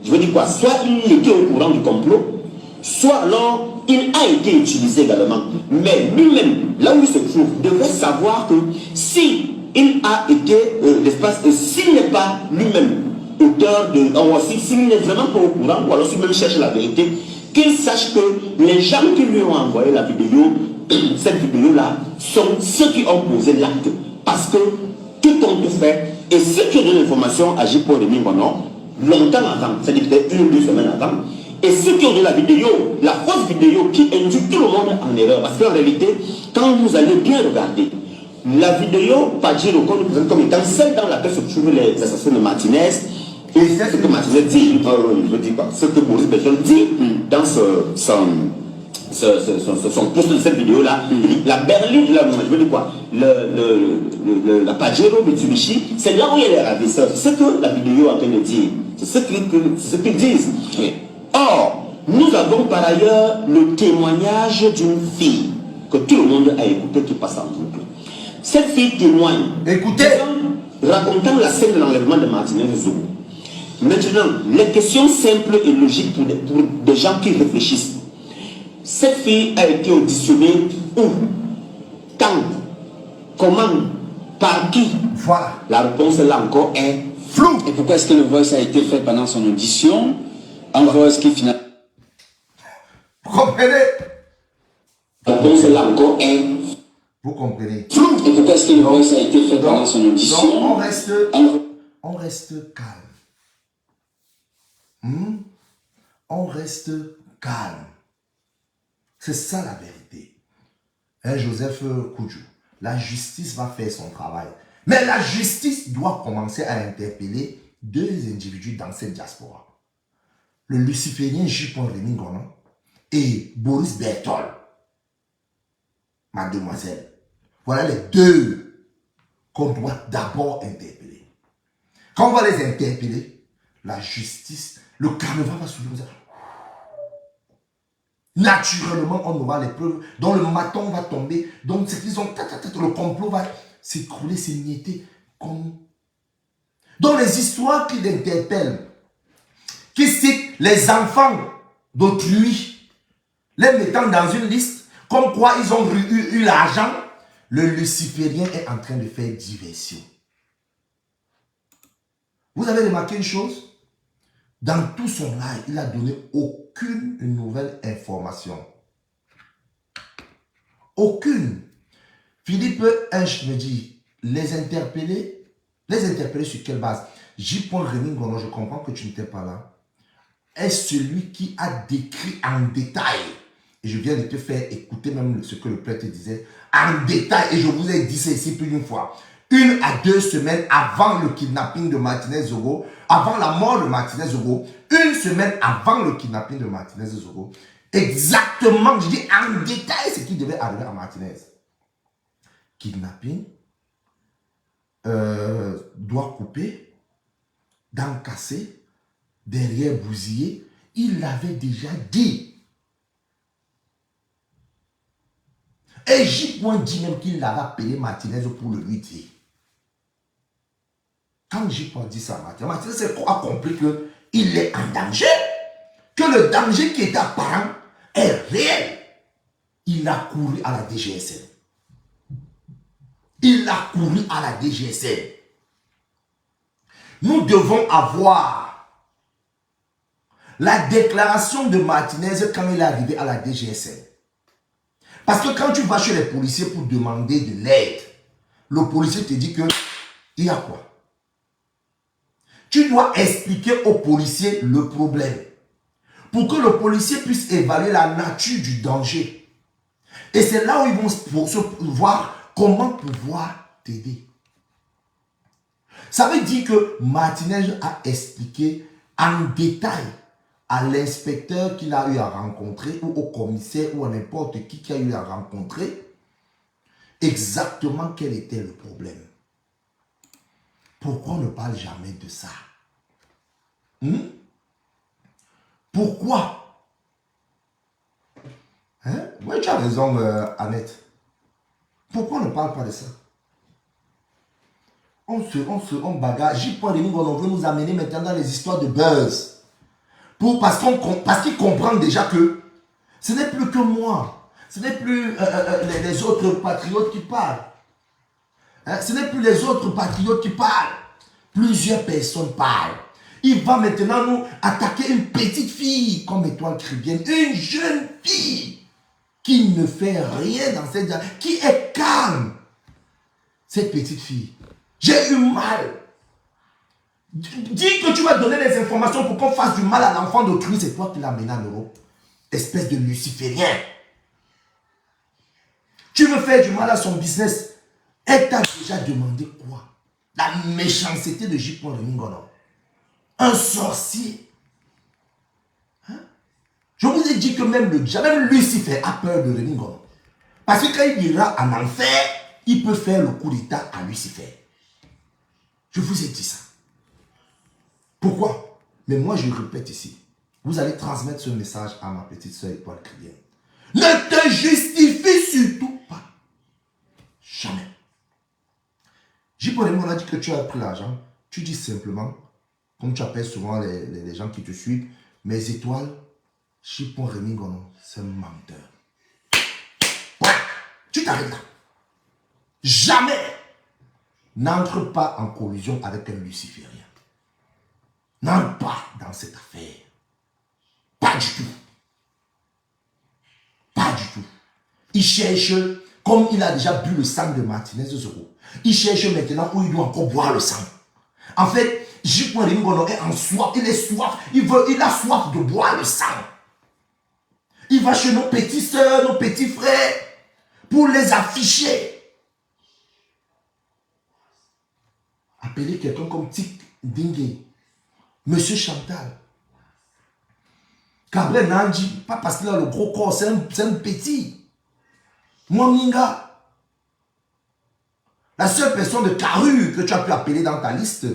je veux dire quoi, soit il était au courant du complot, soit alors il a été utilisé également. Mais lui-même, là où il se trouve, devait savoir que si il a été, l'espace, s'il n'est pas lui-même auteur de, s'il n'est vraiment pas au courant, ou alors s'il même cherche la vérité, qu'il sache que les gens qui lui ont envoyé la vidéo, cette vidéo-là, sont ceux qui ont posé l'acte. Parce que tout compte fait, et ceux qui ont donné l'information à J. Paul Mingono, longtemps avant, c'est-à-dire peut-être 1 ou 2 semaines avant, et ceux qui ont donné la vidéo, la fausse vidéo qui induit tout le monde en erreur. Parce qu'en réalité, quand vous allez bien regarder, la vidéo, Padjiro, qu'on nous présente comme étant celle dans laquelle se trouvent les assassins de Martinez, et c'est ce que Martinez dit, je veux dire quoi, ce que Boris Berthold dit dans son post de cette vidéo-là, la berline, je veux dire quoi, la Pajero Mitsubishi, c'est là où il y a les ravisseurs. C'est ce que la vidéo est en train de dire. C'est ce qu'ils disent. Oui. Or, nous avons par ailleurs le témoignage d'une fille que tout le monde a écouté qui passe en boucle. Cette fille témoigne. Écoutez. Racontant la scène de l'enlèvement de Martinez Zogo. Maintenant, les questions simples et logiques pour des gens qui réfléchissent. Cette fille a été auditionnée où? Quand? Comment? Par qui? Voilà. La réponse là encore est Flou. Et pourquoi est-ce que le voice a été fait pendant son audition? Un voice qui finalement... Vous comprenez? La réponse là encore est Vous comprenez? flou. Et pourquoi est-ce que le voice a été fait pendant son audition? Donc on reste calme. On reste calme. C'est ça la vérité. Hein, Joseph Koudjou, la justice va faire son travail. Mais la justice doit commencer à interpeller deux individus dans cette diaspora. Le luciférien J. Rémy Ngonon et Boris Berthold, mademoiselle. Voilà les deux qu'on doit d'abord interpeller. Quand on va les interpeller, la justice, le carnaval va s'ouvrir. Naturellement, on aura les preuves. Donc le maton va tomber. Donc ce qu'ils ont, le complot va s'écrouler, s'émietter. Donc les histoires qui l'interpellent, qui citent les enfants d'autrui, les mettant dans une liste, comme quoi ils ont eu l'argent, le luciférien est en train de faire diversion. Vous avez remarqué une chose? Dans tout son live, il n'a donné aucune nouvelle information. Aucune. Philippe Hinch me dit, les interpeller sur quelle base? J. Rémy Ngonon, je comprends que tu n'étais pas là, est celui qui a décrit en détail, et je viens de te faire écouter même ce que le prêtre disait, en détail, et je vous ai dit ça ici plus d'une fois, 1 à 2 semaines avant le kidnapping de Martinez Zogo, avant la mort de Martinez Zogo, 1 semaine avant le kidnapping de Martinez Zogo, exactement, je dis en détail ce qui devait arriver à Martinez. Kidnapping, doigt coupé, dents cassées, derrière bousillé, il l'avait déjà dit. Et J. dit même qu'il avait appelé Martinez pour le lui dire. Quand J. dit ça à Martinez, a compris qu'il est en danger. Que le danger qui est apparent est réel. Il a couru à la DGSN. Il a couru à la DGSN. Nous devons avoir la déclaration de Martinez quand il est arrivé à la DGSN. Parce que quand tu vas chez les policiers pour demander de l'aide, le policier te dit que il y a quoi? Tu dois expliquer au policier le problème pour que le policier puisse évaluer la nature du danger. Et c'est là où ils vont se voir comment pouvoir t'aider. Ça veut dire que Martinez a expliqué en détail à l'inspecteur qu'il a eu à rencontrer ou au commissaire ou à n'importe qui a eu à rencontrer exactement quel était le problème. Pourquoi on ne parle jamais de ça? Pourquoi? Oui, tu as raison, Annette. Pourquoi on ne parle pas de ça? On bagarre. J. Rémy Ngonon veut nous amener maintenant dans les histoires de buzz. Parce qu'il comprend déjà que ce n'est plus que moi. Ce n'est plus les autres patriotes qui parlent. Ce n'est plus les autres patriotes qui parlent. Plusieurs personnes parlent. Il va maintenant nous attaquer une petite fille comme Étoile Chrétienne. Une jeune fille qui ne fait rien dans cette... qui est calme. Cette petite fille. J'ai eu mal. Dis que tu vas donner des informations pour qu'on fasse du mal à l'enfant d'autrui. C'est toi qui l'as amené en Europe. Espèce de luciférien. Tu veux faire du mal à son business. Elle t'a déjà demandé quoi? La méchanceté de J. Rémy Ngonon. Un sorcier. Je vous ai dit que même le diable, même Lucifer a peur de Rémi Ngono. Parce que quand il ira en enfer, il peut faire le coup d'état à Lucifer. Je vous ai dit ça. Pourquoi? Mais moi, je répète ici. Vous allez transmettre ce message à ma petite soeur Étoile Chrétienne. Ne te justifie surtout pas. Jamais. On a dit que tu as pris l'argent. Tu dis simplement, comme tu appelles souvent les gens qui te suivent, mes étoiles, Chipon Rémi Ngono, c'est un menteur. Ouais, tu t'arrêtes là. Jamais n'entre pas en collusion avec un luciférien. N'entre pas dans cette affaire. Pas du tout. Pas du tout. Il cherche, comme il a déjà bu le sang de Martinez Zoro, il cherche maintenant où il doit encore boire le sang. En fait, Chipon Rémi Ngono est en soif, il est soif, il a soif de boire le sang. Il va chez nos petites soeurs, nos petits frères, pour les afficher. Appelez quelqu'un comme Tic Dingue, Monsieur Chantal. Cabrel Nandi, pas parce qu'il a le gros corps, c'est un petit. Mwaminga. La seule personne de Caru que tu as pu appeler dans ta liste,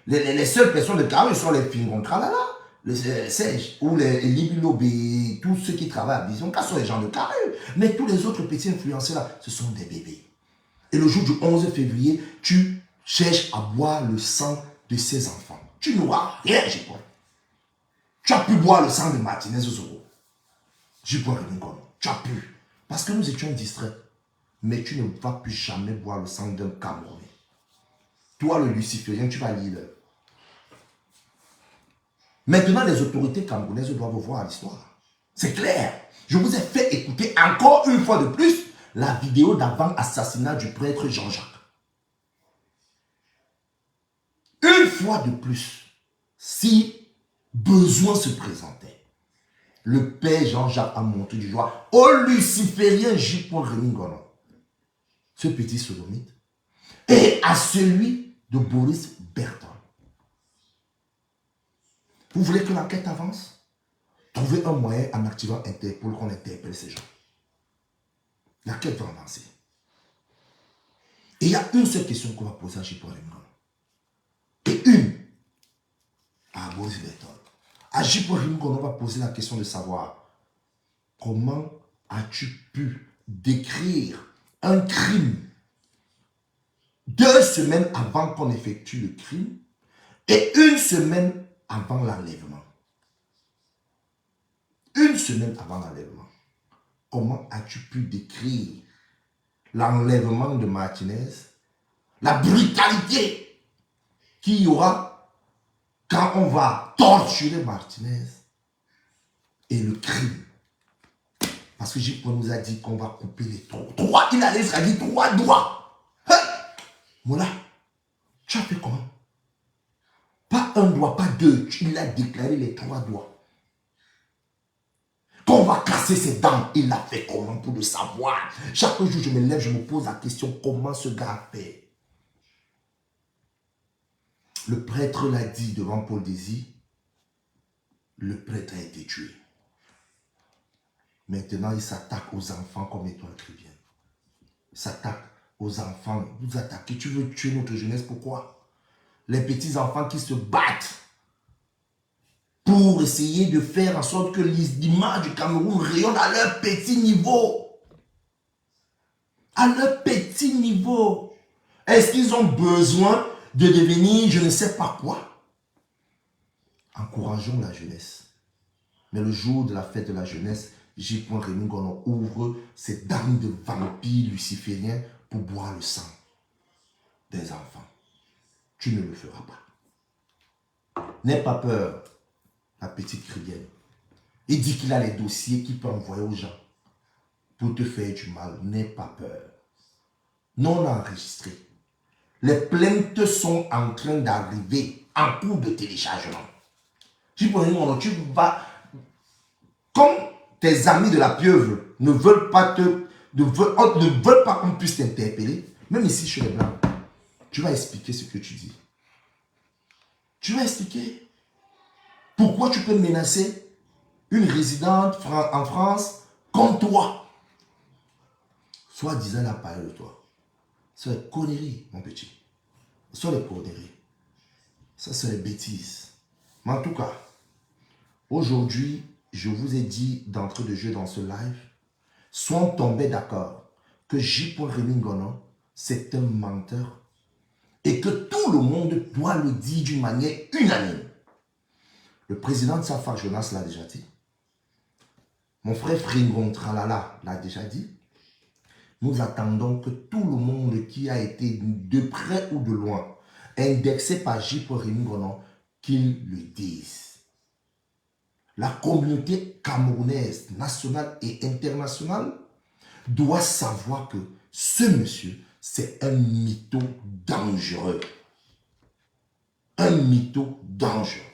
les seules personnes de Caru sont les Fingontralala, les Serge, ou les Libilobi, tous ceux qui travaillent à Vision, car ce sont les gens de Caru. Mais tous les autres petits influenceurs là, ce sont des bébés. Et le jour du 11 février, tu cherches à boire le sang de ses enfants. Tu n'auras rien, j'y crois. Tu as pu boire le sang de Martinez Zoro. J'y bois Rémi Ngono. Tu as pu. Parce que nous étions distraits. Mais tu ne vas plus jamais boire le sang d'un Camerounais. Toi, le luciférien, tu vas lire. Maintenant, les autorités camerounaises doivent voir l'histoire. C'est clair. Je vous ai fait écouter encore une fois de plus la vidéo d'avant assassinat du prêtre Jean-Jacques. Une fois de plus, si besoin se présentait, le père Jean-Jacques a montré du doigt au luciférien Chipon Rémi Ngono, ce petit sodomite, et à celui de Boris Berton. Vous voulez que l'enquête avance? Trouvez un moyen en activant Interpol qu'on interpelle ces gens. L'enquête va avancer. Et il y a une seule question qu'on va poser à Chipon Rémi Ngono. Et une à Boris Berton. À Chipon Rémi Ngono, on va poser la question de savoir comment as-tu pu décrire un crime 2 semaines avant qu'on effectue le crime et 1 semaine avant l'enlèvement. 1 semaine avant l'enlèvement. Comment as-tu pu décrire l'enlèvement de Martinez, la brutalité qu'il y aura quand on va torturer Martinez et le crime? Parce que Chipon nous a dit qu'on va couper les 3. Il a dit 3 doigts. Hey! Moula, tu as fait comment? Pas 1 doigt, pas 2. Il a déclaré les 3 doigts. Qu'on va casser ses dents, il a fait comment pour le savoir? Chaque jour, je me lève, je me pose la question, comment ce gars a fait? Le prêtre l'a dit devant Paul Désir, le prêtre a été tué. Maintenant, il s'attaque aux enfants comme Étoile Chrétienne. Il s'attaque aux enfants. Vous attaquez, tu veux tuer notre jeunesse, pourquoi? Les petits-enfants qui se battent pour essayer de faire en sorte que l'image du Cameroun rayonne à leur petit niveau. À leur petit niveau. Est-ce qu'ils ont besoin de devenir je ne sais pas quoi? Encourageons la jeunesse. Mais le jour de la fête de la jeunesse, Chipon Rémi Ngono ouvre ses dames de vampires lucifériens pour boire le sang des enfants. Tu ne le feras pas. N'aie pas peur, la petite chrétienne. Il dit qu'il a les dossiers qu'il peut envoyer aux gens pour te faire du mal. N'aie pas peur. Non enregistré. Les plaintes sont en train d'arriver en cours de téléchargement. Chipon Rémi Ngono, tu vas... Comme tes amis de la pieuvre ne veulent pas qu'on puisse t'interpeller, même ici chez les Blancs, tu vas expliquer ce que tu dis. Tu vas expliquer pourquoi tu peux menacer une résidente en France comme toi. Soit disant la parole de toi. C'est les conneries, mon petit. Ce sont les conneries. Ça, c'est les bêtises. Mais en tout cas, aujourd'hui, je vous ai dit d'entrée de jeu dans ce live, soyons tombés d'accord que J. Rémy Ngonon, c'est un menteur et que tout le monde doit le dire d'une manière unanime. Le président de Safar Jonas l'a déjà dit. Mon frère Fringon Tralala l'a déjà dit. Nous attendons que tout le monde qui a été de près ou de loin indexé par J. Rémy Ngonon, qu'il le dise. La communauté camerounaise, nationale et internationale doit savoir que ce monsieur, c'est un mytho dangereux. Un mytho dangereux.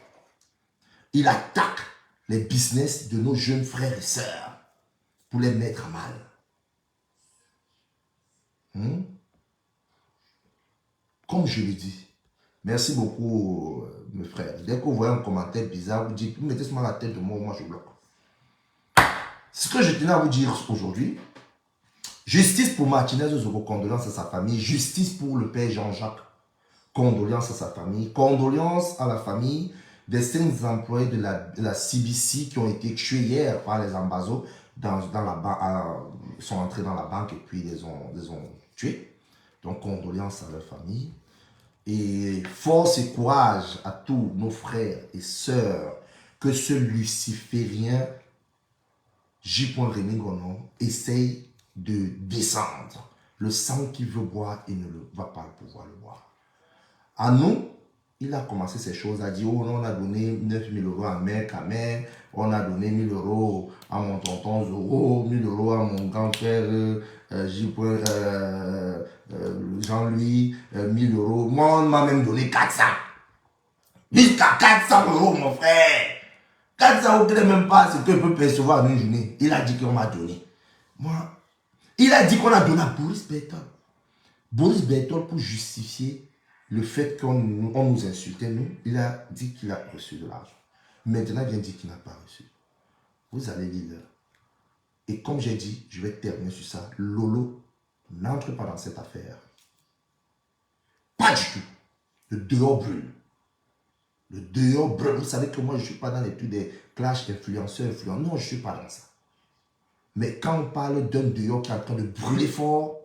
Il attaque les business de nos jeunes frères et sœurs pour les mettre à mal. Comme je le dis, merci beaucoup, mes frères. Dès que vous voyez un commentaire bizarre, vous dites, mettez seulement la tête de moi je bloque. Ce que je tenais à vous dire aujourd'hui, justice pour Martinez Zogo, condoléances à sa famille, justice pour le père Jean-Jacques, condoléances à sa famille, condoléances à la famille des 5 employés de la CBC qui ont été tués hier par les ambazos sont entrés dans la banque et puis les ont tués. Donc, condoléances à leur famille. Et force et courage à tous nos frères et sœurs que ce luciférien J. Rémy Ngonon essaye de descendre. Le sang qu'il veut boire, il ne va pas pouvoir le boire. À nous, il a commencé ces choses à dire, oh non, on a donné 9 000 € à mère, on a donné 1 000 € à mon tonton Zoro, 1 000 € à mon grand-père Jean-Louis, 1 000 €. Moi, on m'a même donné 400. Jusqu'à 400 €, mon frère. 400 €, ce n'est même pas ce que je peux percevoir en une journée. Il a dit qu'on m'a donné. Moi, il a dit qu'on a donné à Boris Bertol. Boris Bertol, pour justifier le fait qu'on nous insultait, nous, il a dit qu'il a reçu de l'argent. Maintenant, il vient dire qu'il n'a pas reçu. Vous allez lire. Et comme j'ai dit, je vais terminer sur ça. Lolo n'entre pas dans cette affaire. Pas du tout. Le dehors brûle. Le dehors brûle. Vous savez que moi, je ne suis pas dans les trucs des clashs influenceurs. Non, je ne suis pas dans ça. Mais quand on parle d'un dehors qui est en train de brûler fort,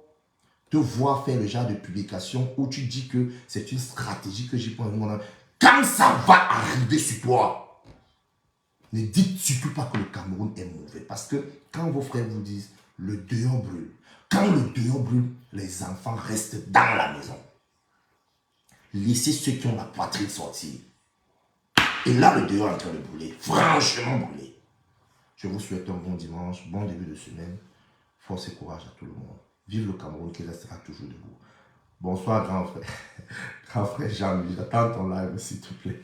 te voir faire le genre de publication où tu dis que c'est une stratégie que j'ai pour un moment. Quand ça va arriver sur toi, ne dites surtout pas que le Cameroun est mauvais. Parce que quand vos frères vous disent le dehors brûle, quand le dehors brûle, les enfants restent dans la maison. Laissez ceux qui ont la poitrine sortir. Et là, le dehors est en train de brûler. Franchement brûler. Je vous souhaite un bon dimanche, bon début de semaine. Force et courage à tout le monde. Vive le Cameroun qui restera toujours debout. Bonsoir, grand frère. Grand frère Jean-Louis, j'attends ton live, s'il te plaît.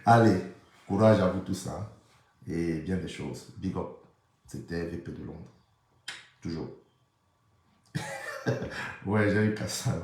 Allez, courage à vous tous. Hein. Et bien des choses. Big up. C'était VP de Londres. Toujours. Ouais, j'ai eu qu'à ça.